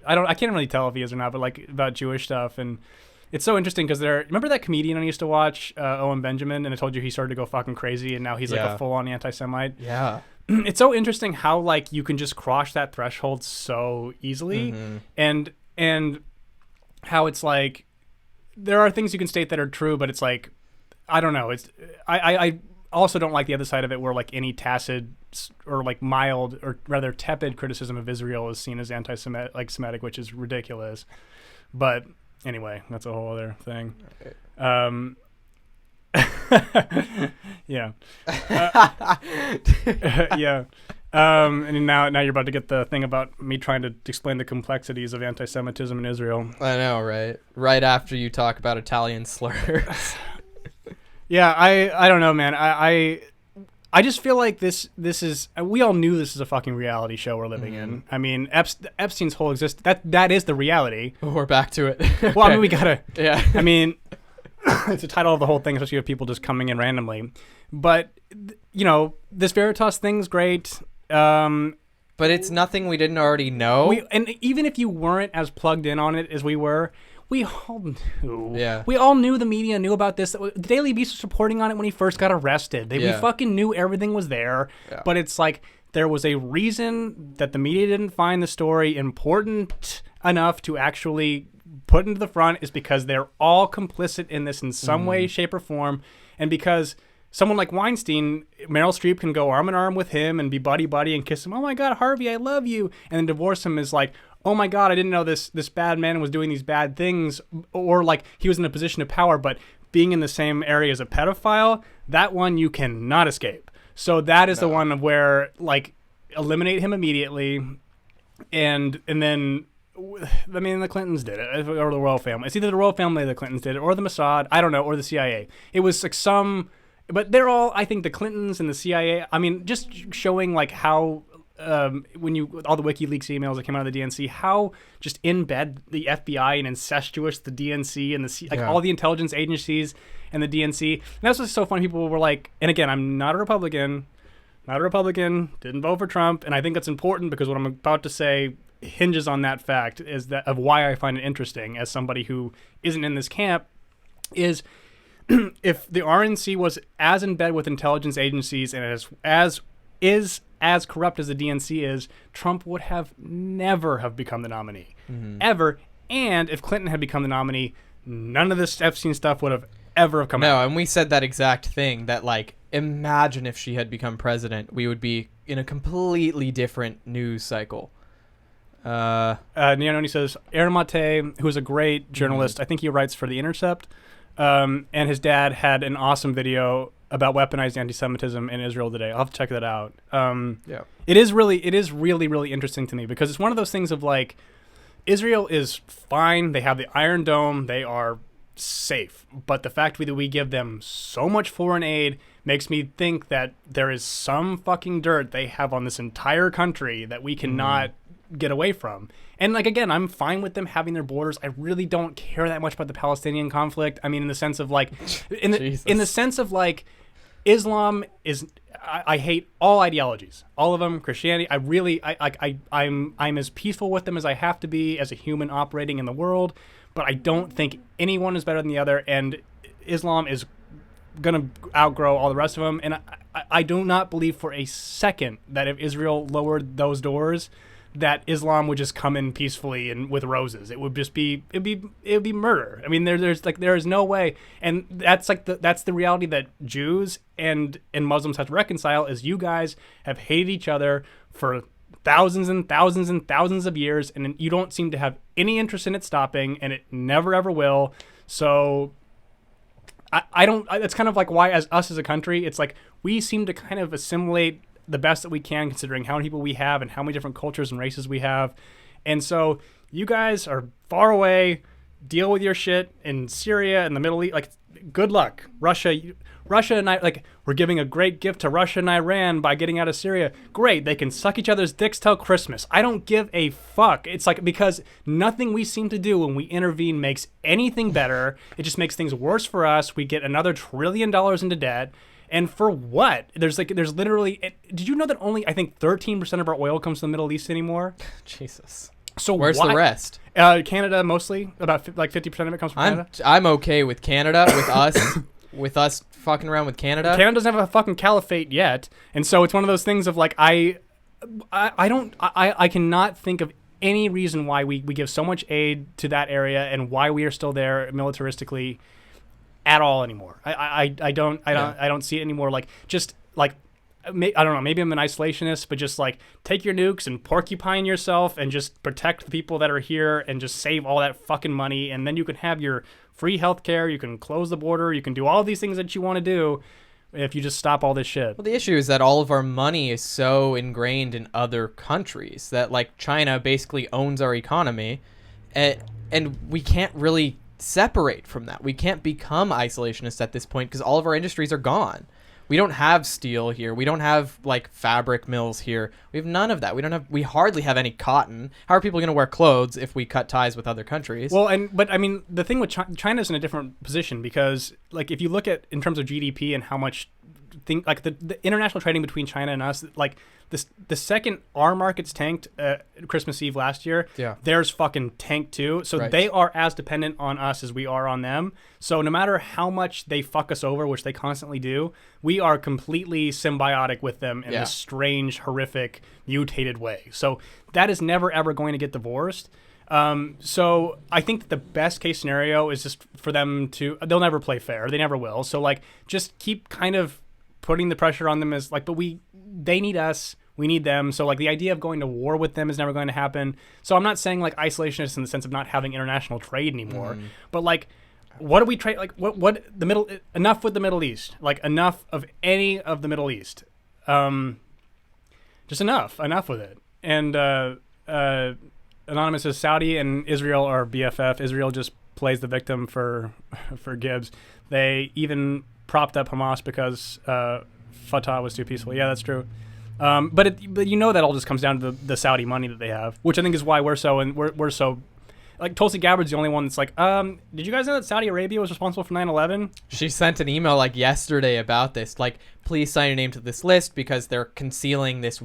I can't really tell if he is or not, but like about Jewish stuff, and it's so interesting because remember that comedian I used to watch, Owen Benjamin, and I told you he started to go fucking crazy, and now he's like a full-on anti-Semite. Yeah. It's so interesting how like you can just cross that threshold so easily, and how it's like there are things you can state that are true, but it's like I don't know. It's I also don't like the other side of it where like any tacit or like mild or rather tepid criticism of Israel is seen as anti-Semitic, like Semitic, which is ridiculous. But anyway, that's a whole other thing. Yeah. Yeah. And now you're about to get the thing about me trying to explain the complexities of anti-Semitism in Israel. I know, right? Right after you talk about Italian slurs. Yeah, I don't know, man. I just feel like this is, we all knew this is a fucking reality show we're living in. I mean, Epstein's whole existence, that is the reality. We're back to it. Well, I mean, we gotta, Yeah. I mean, it's the title of the whole thing, especially with people just coming in randomly. But, you know, this Veritas thing's great. But it's nothing we didn't already know. And even if you weren't as plugged in on it as we were, we all knew. Yeah. We all knew, the media knew about this. The Daily Beast was reporting on it when he first got arrested. We fucking knew everything was there. Yeah. But it's like there was a reason that the media didn't find the story important enough to actually put into the front, is because they're all complicit in this in some way, shape, or form. And because someone like Weinstein, Meryl Streep can go arm in arm with him and be buddy-buddy and kiss him. Oh, my God, Harvey, I love you. And then divorce him is like, oh, my God, I didn't know this bad man was doing these bad things. Or like he was in a position of power, but being in the same area as a pedophile, that one you cannot escape. So that is the one of where, like, eliminate him immediately. And then, I mean, the Clintons did it, or the royal family. It's either the royal family or the Clintons did it, or the Mossad, I don't know, or the CIA. It was like some... But they're all, I think, the Clintons and the CIA. I mean, just showing like how when you all the WikiLeaks emails that came out of the DNC, how just in bed the FBI and incestuous the DNC and the all the intelligence agencies and the DNC. And that's what's so funny. People were like, and again, I'm not a Republican, didn't vote for Trump, and I think that's important because what I'm about to say hinges on that fact, is that of why I find it interesting as somebody who isn't in this camp is. If the RNC was as in bed with intelligence agencies and as corrupt as the DNC is, Trump would have never have become the nominee, ever. And if Clinton had become the nominee, none of this Epstein stuff would have ever come out. No, and we said that exact thing, that like, imagine if she had become president, we would be in a completely different news cycle. Nianoni says, Aaron Mate, who is a great journalist, I think he writes for The Intercept, and his dad had an awesome video about weaponized anti-Semitism in Israel today. I'll have to check that out. It is really, really interesting to me, because it's one of those things of like, Israel is fine. They have the Iron Dome. They are safe. But the fact that we give them so much foreign aid makes me think that there is some fucking dirt they have on this entire country that we cannot get away from. And like, again, I'm fine with them having their borders. I really don't care that much about the Palestinian conflict. I mean, in the sense of like, in the sense of like, Islam is, I hate all ideologies, all of them. Christianity, I'm as peaceful with them as I have to be as a human operating in the world, but I don't think anyone is better than the other, and Islam is gonna outgrow all the rest of them. And I do not believe for a second that if Israel lowered those doors, that Islam would just come in peacefully and with roses. It would just be, it'd be murder. I mean, there is no way. And that's like that's the reality that Jews and Muslims have to reconcile, is you guys have hated each other for thousands and thousands and thousands of years, and you don't seem to have any interest in it stopping, and it never ever will. So I don't, it's kind of like why us as a country, it's like we seem to kind of assimilate the best that we can, considering how many people we have and how many different cultures and races we have. And so you guys are far away, deal with your shit in Syria and the Middle East. Like, good luck. Russia and I, like, we're giving a great gift to Russia and Iran by getting out of Syria. Great. They can suck each other's dicks till Christmas. I don't give a fuck. It's like, because nothing we seem to do when we intervene makes anything better. It just makes things worse for us. We get another $1 trillion into debt. And for what? There's literally, did you know that only, I think, 13% of our oil comes from the Middle East anymore? Jesus. So where's the rest? Canada, mostly. About like 50% of it comes from Canada. I'm okay with Canada, with us fucking around with Canada. Canada doesn't have a fucking caliphate yet. And so it's one of those things of like, I cannot think of any reason why we give so much aid to that area and why we are still there militaristically at all anymore. I don't see it anymore. Like, just like, I don't know, maybe I'm an isolationist, but just like take your nukes and porcupine yourself and just protect the people that are here and just save all that fucking money. And then you can have your free healthcare. You can close the border. You can do all these things that you want to do if you just stop all this shit. Well, the issue is that all of our money is so ingrained in other countries that, like, China basically owns our economy, and we can't really separate from that. We can't become isolationists at this point because all of our industries are gone. We don't have steel here. We don't have, like, fabric mills here. We have none of that. We hardly have any cotton. How are people going to wear clothes if we cut ties with other countries? Well, but I mean, the thing with China's in a different position because, like, if you look at in terms of GDP and how much like the international trading between China and us, like the second our markets tanked Christmas Eve last year, theirs fucking tanked too. So they are as dependent on us as we are on them. So no matter how much they fuck us over, which they constantly do, we are completely symbiotic with them in this strange, horrific, mutated way. So that is never ever going to get divorced. So I think that the best case scenario is just for them they'll never play fair. They never will. So, like, just keep kind of putting the pressure on them as, like, but they need us, we need them. So, like, the idea of going to war with them is never going to happen. So I'm not saying, like, isolationist in the sense of not having international trade anymore, but, like, what do we trade? Like, enough with the Middle East, like, enough of any of the Middle East. Just enough with it. And, Anonymous says Saudi and Israel are BFF. Israel just plays the victim for Gibbs. They even propped up Hamas because Fatah was too peaceful. Yeah, that's true. But you know that all just comes down to the Saudi money that they have, which I think is why we're so like, Tulsi Gabbard's the only one that's like, did you guys know that Saudi Arabia was responsible for 9/11? She sent an email like yesterday about this, like, please sign your name to this list because they're concealing this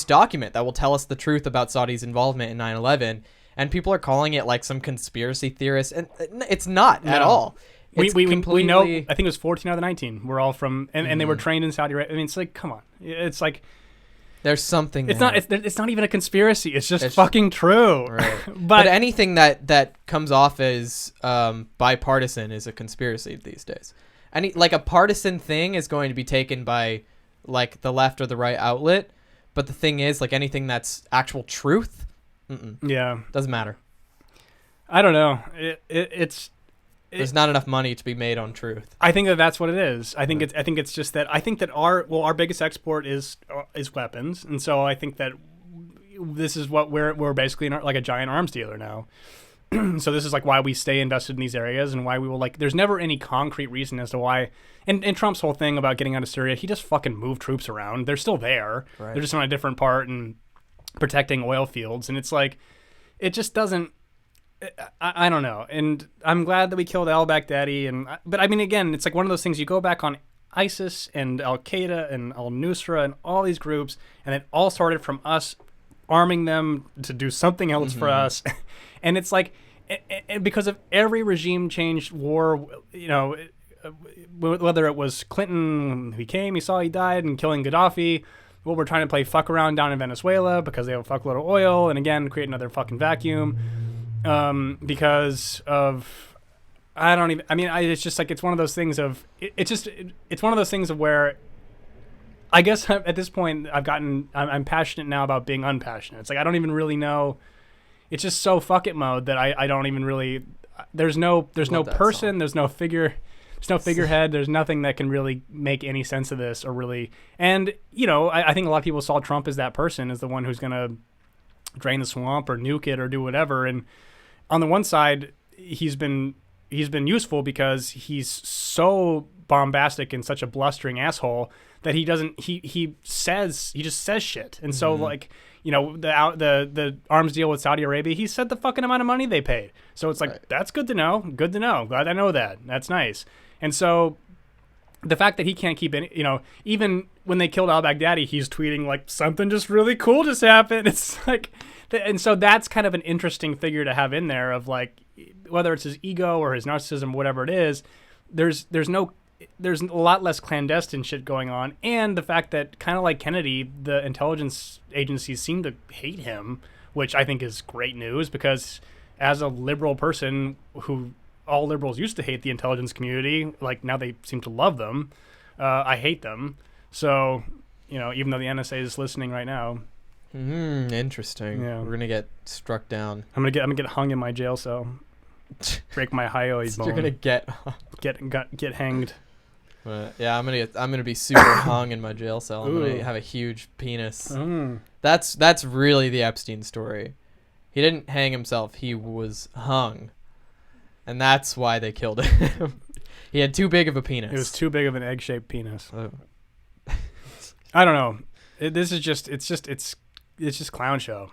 document that will tell us the truth about Saudi's involvement in 9/11, and people are calling it like some conspiracy theorist, and it's not at all. We know, I think it was 14 out of the 19 were all from, and they were trained in Saudi Arabia. I mean, it's like, come on. It's like, there's something it's there. It's not even a conspiracy. It's just fucking true. Right. but anything that comes off as bipartisan is a conspiracy these days. Like, a partisan thing is going to be taken by, like, the left or the right outlet. But the thing is, like, anything that's actual truth, doesn't matter. I don't know. There's not enough money to be made on truth. I think that's what it is. I think it's just that our biggest export is weapons, and so I think that this is what we're basically like a giant arms dealer now. So this is, like, why we stay invested in these areas and why we will, like, there's never any concrete reason as to why. And Trump's whole thing about getting out of Syria, he just fucking moved troops around. They're still there. Right. They're just on a different part and protecting oil fields. And it's like, it just doesn't, I don't know. And I'm glad that we killed al-Baghdadi. But I mean, again, it's like one of those things, you go back on ISIS and Al-Qaeda and Al-Nusra and all these groups, and it all started from us arming them to do something else for us. And it's like, because of every regime change war, you know, whether it was Clinton, he came, he saw he died, and killing Gaddafi, well, we're trying to play fuck around down in Venezuela because they have a fuckload of oil, and again, create another fucking vacuum because of, it's just like, it's one of those things of, it's one of those things of where, I guess at this point, I'm passionate now about being unpassionate. It's like, I don't even really know. It's just so fuck it mode that I don't even really, there's no person, song. There's no figurehead, there's nothing that can really make any sense of this or really, and, you know, I think a lot of people saw Trump as that person, as the one who's going to drain the swamp or nuke it or do whatever. And on the one side, he's been useful because he's so bombastic and such a blustering asshole that he just says shit. And so, like, you know, the arms deal with Saudi Arabia, he said the fucking amount of money they paid. So it's like, That's good to know. Good to know. Glad I know that. That's nice. And so the fact that he can't keep any, you know, even when they killed al-Baghdadi, he's tweeting like, something just really cool just happened. It's like, and so that's kind of an interesting figure to have in there of, like, whether it's his ego or his narcissism, whatever it is, there's no there's a lot less clandestine shit going on, and the fact that kind of like Kennedy, the intelligence agencies seem to hate him, which I think is great news because as a liberal person who all liberals used to hate the intelligence community, like now they seem to love them. I hate them. So, even though the NSA is listening right now. Interesting. Yeah. We're gonna get struck down. I'm gonna get hung in my jail cell. Break my hyoid bone. You're gonna get hanged. Yeah, I'm gonna be super hung in my jail cell. I'm gonna have a huge penis. That's really the Epstein story. He didn't hang himself. He was hung, and that's why they killed him. He had too big of a penis. It was too big of an egg-shaped penis. Oh. I don't know. It's just clown show.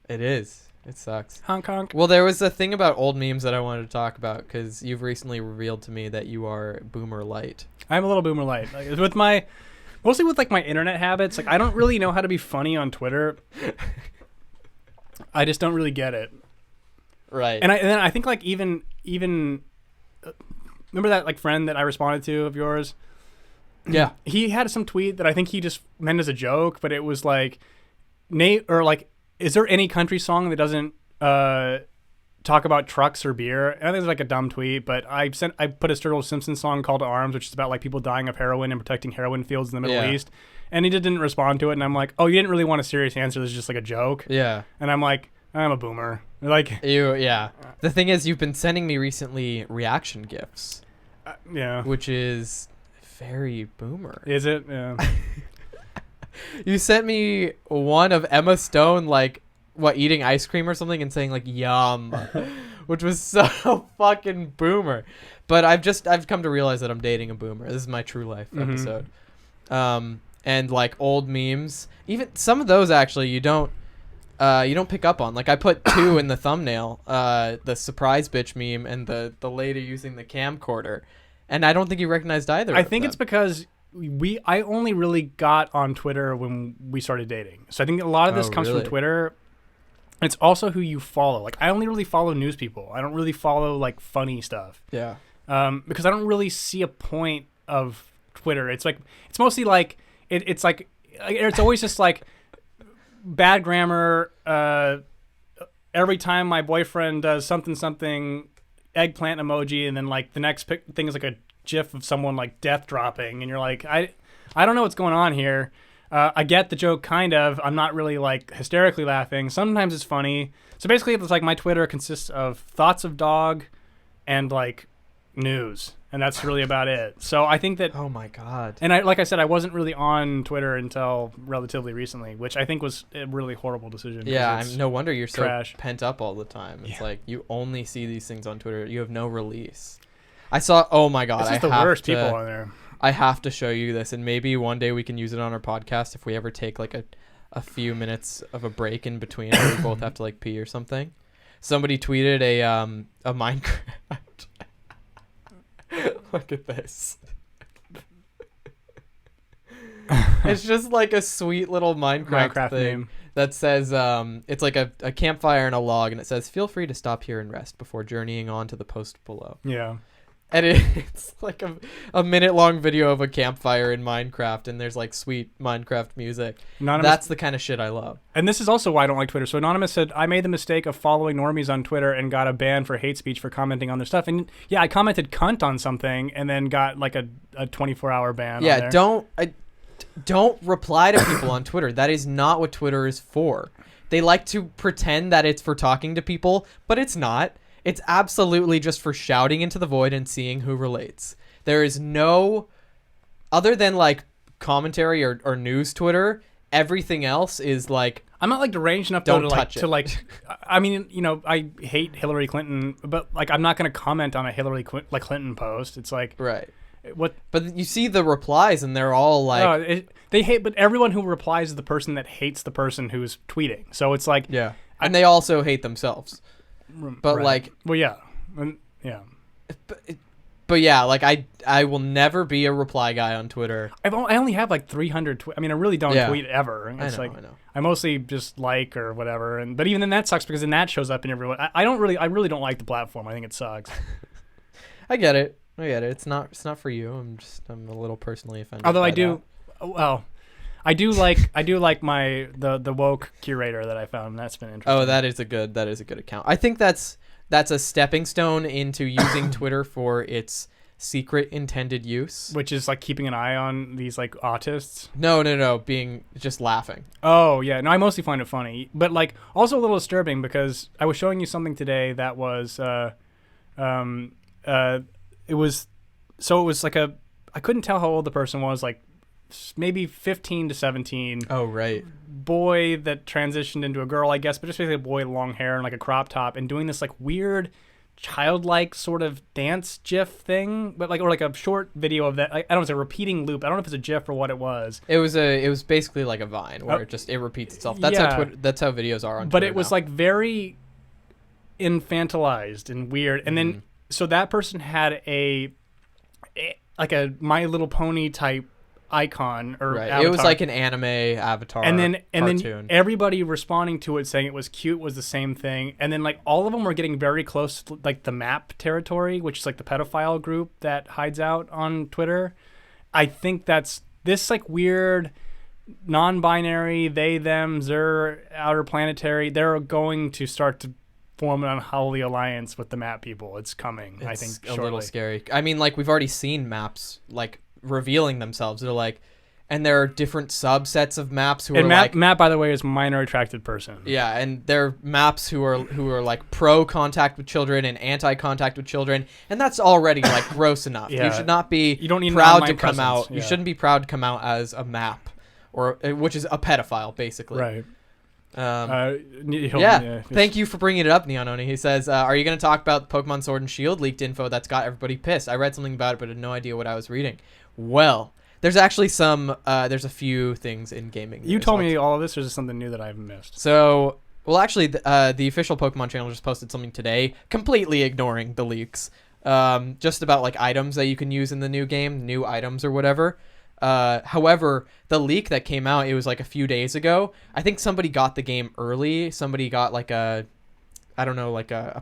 It is. It sucks. Honk honk. Well, there was a thing about old memes that I wanted to talk about because you've recently revealed to me that you are boomer light. I'm a little boomer light. Like, mostly with like my internet habits. Like I don't really know how to be funny on Twitter. I just don't really get it. Right. And then I think like even remember that like friend that I responded to of yours? Yeah. He had some tweet that I think he just meant as a joke, but it was like Nate or like, is there any country song that doesn't talk about trucks or beer? And I think it's like a dumb tweet, but I put a Sturgill Simpson song, Call to Arms, which is about like people dying of heroin and protecting heroin fields in the Middle East. And he didn't respond to it. And I'm like, oh, you didn't really want a serious answer. This is just like a joke. Yeah. And I'm like, I'm a boomer. Like yeah. The thing is, you've been sending me recently reaction gifs. Yeah. Which is very boomer. Is it? Yeah. You sent me one of Emma Stone, like, eating ice cream or something and saying, like, yum, which was so fucking boomer. But I've come to realize that I'm dating a boomer. This is my true life episode. And, like, old memes, even some of those, actually, you don't pick up on. Like, I put two in the thumbnail, the surprise bitch meme and the lady using the camcorder. And I don't think you recognized either. I think it's because I only really got on Twitter when we started dating. So I think a lot of this comes from Twitter. It's also who you follow. Like I only really follow news people. I don't really follow like funny stuff. Yeah. Because I don't really see a point of Twitter. It's mostly like it's like it's always just like bad grammar. Every time my boyfriend does something, eggplant emoji, and then like the next thing is like a gif of someone like death dropping, and you're like, I don't know what's going on here. I get the joke kind of. I'm not really like hysterically laughing. Sometimes it's funny. So basically it's like my Twitter consists of thoughts of dog and like news, and that's really about it. So I think that oh my god. And like I said, I wasn't really on Twitter until relatively recently, which I think was a really horrible decision. Yeah, no wonder you're trash. So pent up all the time. It's like you only see these things on Twitter. You have no release. I saw. Oh my god! This is the worst people on there. I have to show you this, and maybe one day we can use it on our podcast if we ever take like a few minutes of a break in between, where we both have to like pee or something. Somebody tweeted a Minecraft. Look at this. It's just like a sweet little Minecraft thing name that says it's like a campfire and a log, and it says feel free to stop here and rest before journeying on to the post below. Yeah. And it's like a minute-long video of a campfire in Minecraft, and there's like sweet Minecraft music. That's the kind of shit I love. And this is also why I don't like Twitter. So Anonymous said, I made the mistake of following normies on Twitter and got a ban for hate speech for commenting on their stuff. And yeah, I commented cunt on something and then got like a 24-hour ban. Yeah, on there. don't reply to people on Twitter. That is not what Twitter is for. They like to pretend that it's for talking to people, but it's not. It's absolutely just for shouting into the void and seeing who relates. There is no, other than like commentary or news Twitter, everything else is like, I'm not like deranged enough to like, I mean, I hate Hillary Clinton, but like, I'm not going to comment on a Hillary Clinton post. It's like, right. What? But you see the replies and they're all like, they hate, but everyone who replies is the person that hates the person who's tweeting. So it's like, yeah. And they also hate themselves. But right. like, well, yeah, yeah. But yeah, like I will never be a reply guy on Twitter. I only have like 300. I mean, I really don't tweet ever. It's I know. I mostly just like or whatever. But even then, that sucks because then that shows up in everyone. I really don't like the platform. I think it sucks. I get it. I get it. It's not for you. I'm a little personally offended. Although by I do, that. well, I do like the woke curator that I found. That's been interesting. Oh, that is a good account. I think that's a stepping stone into using Twitter for its secret intended use. Which is like keeping an eye on these like autists. No, being just laughing. Oh yeah, no, I mostly find it funny, but like also a little disturbing because I was showing you something today that was, it was like I couldn't tell how old the person was, like maybe 15 to 17. Oh right. Boy that transitioned into a girl, I guess, but just basically a boy, long hair and like a crop top, and doing this like weird childlike sort of dance gif thing, but like, or like a short video of that, like, I don't know, it's a repeating loop. I don't know if it's a gif or what it was. It was basically like a Vine where it repeats itself. That's how videos are on But Twitter it was now. like very infantilized and weird. And then so that person had a My Little Pony type icon or right. avatar. It was like an anime avatar and then cartoon. everybody responding to it saying it was cute was the same thing. And then like all of them were getting very close to like the MAP territory, which is like the pedophile group that hides out on Twitter. I think that's this like weird non-binary they them zer outer planetary. They're going to start to form an unholy alliance with the MAP people. It's coming. I think a shortly. little scary. I mean, like we've already seen maps like revealing themselves. They're like, and there are different subsets of maps who and are MAP, like MAP, by the way, is minor attracted person. yeah, and they're maps who are like pro contact with children and anti contact with children, and that's already like gross enough. Yeah. You should not be You don't need an proud to online come presence. out. Yeah. You shouldn't be proud to come out as a map or which is a pedophile basically. Right. Yeah. Thank you for bringing it up, Neononi. He says, are you going to talk about Pokemon Sword and Shield leaked info that's got everybody pissed? I read something about it, but had no idea what I was reading. Well, there's actually there's a few things in gaming. You told me all of this, or is this something new that I've missed? So, well, actually, the official Pokemon channel just posted something today, completely ignoring the leaks, just about like items that you can use in the new game, new items or whatever. However, the leak that came out, it was like a few days ago. I think somebody got the game early. Somebody got like a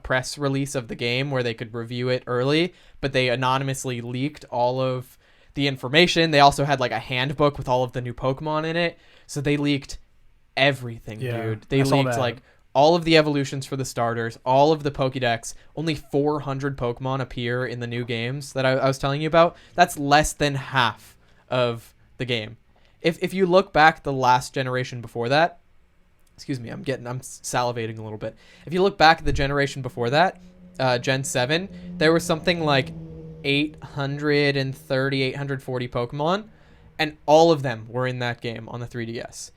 press release of the game where they could review it early, but they anonymously leaked all of the information. They also had like a handbook with all of the new Pokemon in it. So they leaked everything, dude. They leaked like all of the evolutions for the starters, all of the Pokédex. Only 400 Pokemon appear in the new games that I was telling you about. That's less than half of the game. If you look back the last generation before that, excuse me, I'm salivating a little bit. If you look back at the generation before that, Gen 7, there was something like 840 Pokemon, and all of them were in that game on the 3DS.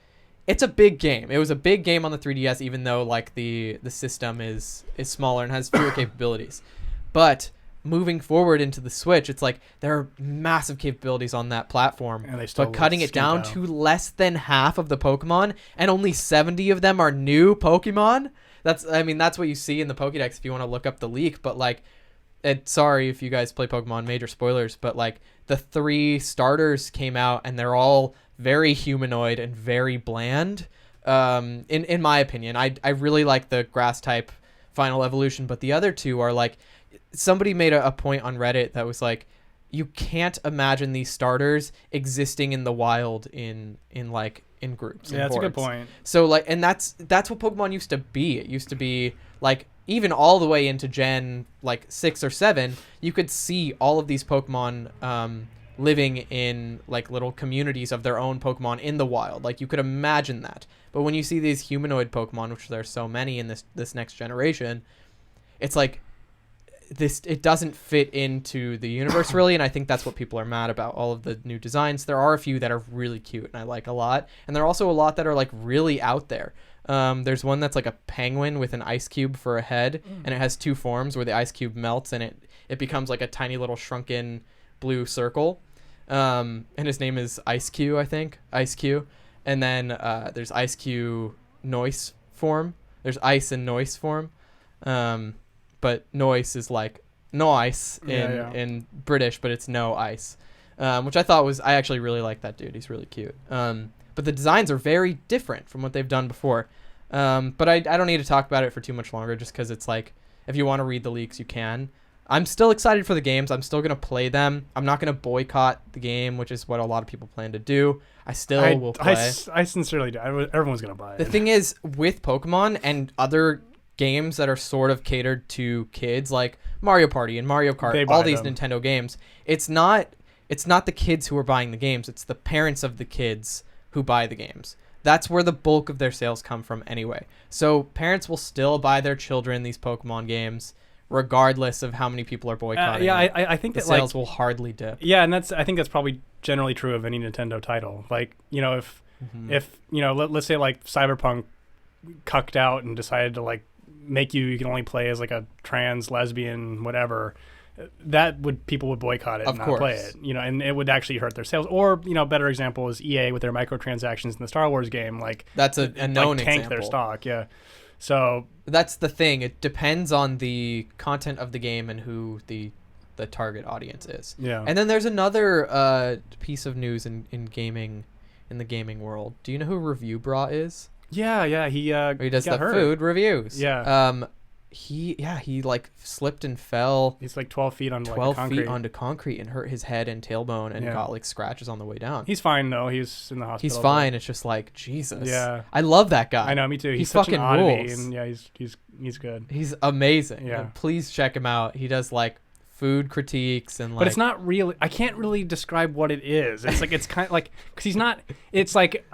It's a big game. It was a big game on the 3DS, even though like the system is smaller and has fewer capabilities. But moving forward into the Switch, it's like there are massive capabilities on that platform, And they still but cutting it down out. to less than half of the Pokemon, and only 70 of them are new Pokemon. That's what you see in the Pokédex if you want to look up the leak. But like, sorry if you guys play Pokemon, major spoilers, but like the 3 starters came out and they're all very humanoid and very bland. In my opinion, I really like the grass type final evolution, but the other 2 are like, somebody made a point on Reddit that was like, you can't imagine these starters existing in the wild in groups. Yeah, that's a good point. So like, and that's what Pokemon used to be. It used to be like, even all the way into Gen like 6 or 7, you could see all of these Pokemon living in like little communities of their own Pokemon in the wild. Like you could imagine that. But when you see these humanoid Pokemon, which there's so many in this next generation, it's like it doesn't fit into the universe really, and I think that's what people are mad about. All of the new designs, there are a few that are really cute and I like a lot, and there are also a lot that are like really out there. There's one that's like a penguin with an ice cube for a head, and it has 2 forms where the ice cube melts and it becomes like a tiny little shrunken blue circle, and his name is Ice Q, I think. Ice Q. And then there's Ice Q noise form. There's ice and noise form, but noise is like no ice in British, but it's no ice, which I actually really like that dude. He's really cute. But the designs are very different from what they've done before. But I don't need to talk about it for too much longer, just because it's like, if you want to read the leaks, you can. I'm still excited for the games. I'm still gonna play them. I'm not gonna boycott the game, which is what a lot of people plan to do. I still will play. I sincerely do. Everyone's gonna buy it. The thing is, with Pokemon and other games that are sort of catered to kids, like Mario Party and Mario Kart, all these Nintendo games, it's not the kids who are buying the games. It's the parents of the kids who buy the games. That's where the bulk of their sales come from anyway. So parents will still buy their children these Pokemon games, regardless of how many people are boycotting. I think the that sales will hardly dip. Yeah, and I think that's probably generally true of any Nintendo title. Like, you know, if you know, let's say like Cyberpunk cucked out and decided to like make you can only play as like a trans lesbian whatever, people would boycott it and not play it, you know, and it would actually hurt their sales. Or, you know, a better example is EA with their microtransactions in the Star Wars game. Like, that's a known like, tank example. their stock. Yeah. So that's the thing. It depends on the content of the game and who the target audience is. Yeah. And then there's another piece of news in gaming, in the gaming world. Do you know who Review Bra is? Yeah. He does the hurt. food reviews. Yeah. He like slipped and fell. He's like 12 feet onto 12 concrete. feet onto concrete and hurt his head and tailbone and got like scratches on the way down. He's fine though. He's in the hospital. He's fine. It's just like, Jesus. Yeah. I love that guy. I know, me too. He's such fucking an oddity, rules. and yeah, he's good. He's amazing. Yeah. And please check him out. He does like food critiques and like. But it's not really. I can't really describe what it is. It's like it's kind of like because he's not. It's like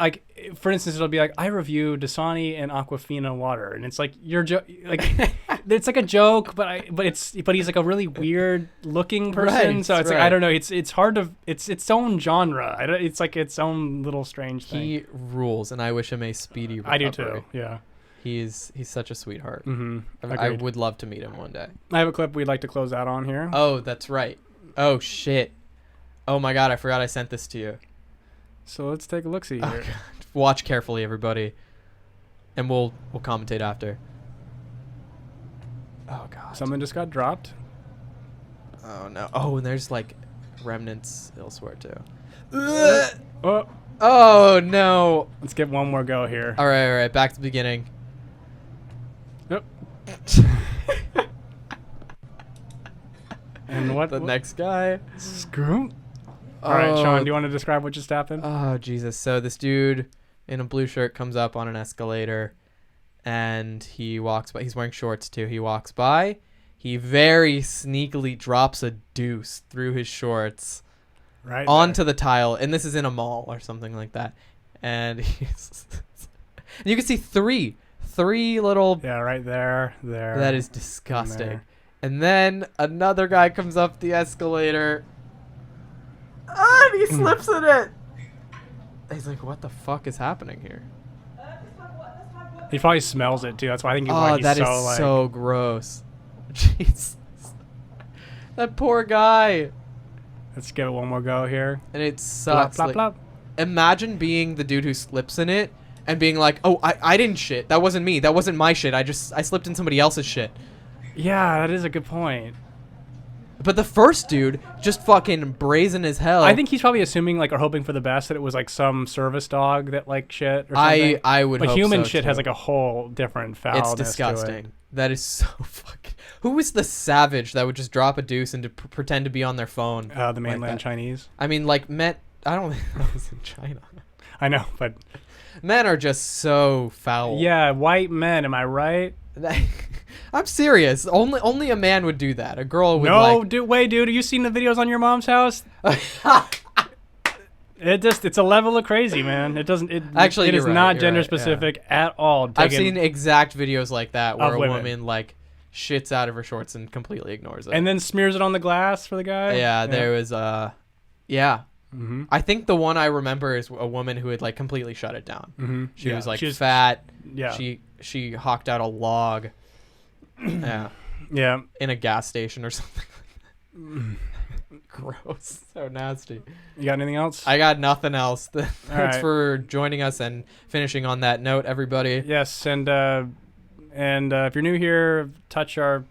for instance, it'll be like I review Dasani and Aquafina water, and it's like like it's like a joke, but he's like a really weird looking person. Right, so it's right. like I don't know. It's hard to. It's its own genre. It's like its own little strange thing. He rules, and I wish him a speedy recovery. I do too. Yeah. He's such a sweetheart. Mm-hmm. I would love to meet him one day. I have a clip we'd like to close out on here. Oh, that's right. Oh shit. Oh my god, I forgot I sent this to you. So let's take a look. See Oh, here. God. Watch carefully, everybody, and we'll commentate after. Oh god. Something just got dropped. Oh no. Oh, and there's like remnants elsewhere too. Oh, Oh no. let's get one more go here. All right. Back to the beginning. Yep. And what? The next guy. Screw. All right, Sean, do you want to describe what just happened? Oh, Jesus. So this dude in a blue shirt comes up on an escalator and he walks by. He's wearing shorts too. He walks by. He very sneakily drops a deuce through his shorts Right. onto the tile. And this is in a mall or something like that. And you can see three little. Yeah, right there. That is disgusting. there. And then another guy comes up the escalator. And he slips in it. He's like, what the fuck is happening here? He probably smells it too. That's why I think he's Oh, like that he's is so like. so gross. Jesus. That poor guy. Let's give it one more go here. And it Plop, sucks. plop, like, plop. imagine being the dude who slips in it and being like, oh, I didn't shit. That wasn't me. That wasn't my shit. I slipped in somebody else's shit. Yeah, that is a good point. But the first dude just fucking brazen as hell. I think he's probably assuming like or hoping for the best that it was like some service dog that like shit or something. I would But hope human so, shit too. has like a whole different foulness. It's disgusting. That is so fucking. Who was the savage that would just drop a deuce and pretend to be on their phone? To it. The mainland like that? Chinese. I mean, like I don't think that was in China. I know, but Men are just so foul. yeah, white men. Am I right? I'm serious. Only a man would do that. A girl would No, dude. Have you seen the videos on your mom's house? It's a level of crazy, man. It doesn't. Actually, it is you're right, not you're gender right, specific at all. I've seen exact videos like that where Of a women. woman like shits out of her shorts and completely ignores it. and then smears it on the glass for the guy. yeah, there was yeah. Mm-hmm. I think the one I remember is a woman who had like completely shut it down. Mm-hmm. She was like fat. Yeah. She hawked out a log. Yeah. Yeah. In a gas station or something. Gross. So nasty. You got anything else? I got nothing else. Thanks right. for joining us and finishing on that note, everybody. Yes, and if you're new here, touch our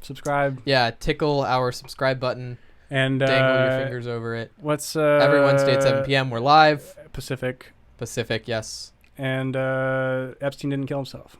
subscribe Yeah, tickle our subscribe button. and Dangle your fingers over it. What's Every Wednesday at 7 p.m. We're live. Pacific, Pacific, yes. and Epstein didn't kill himself.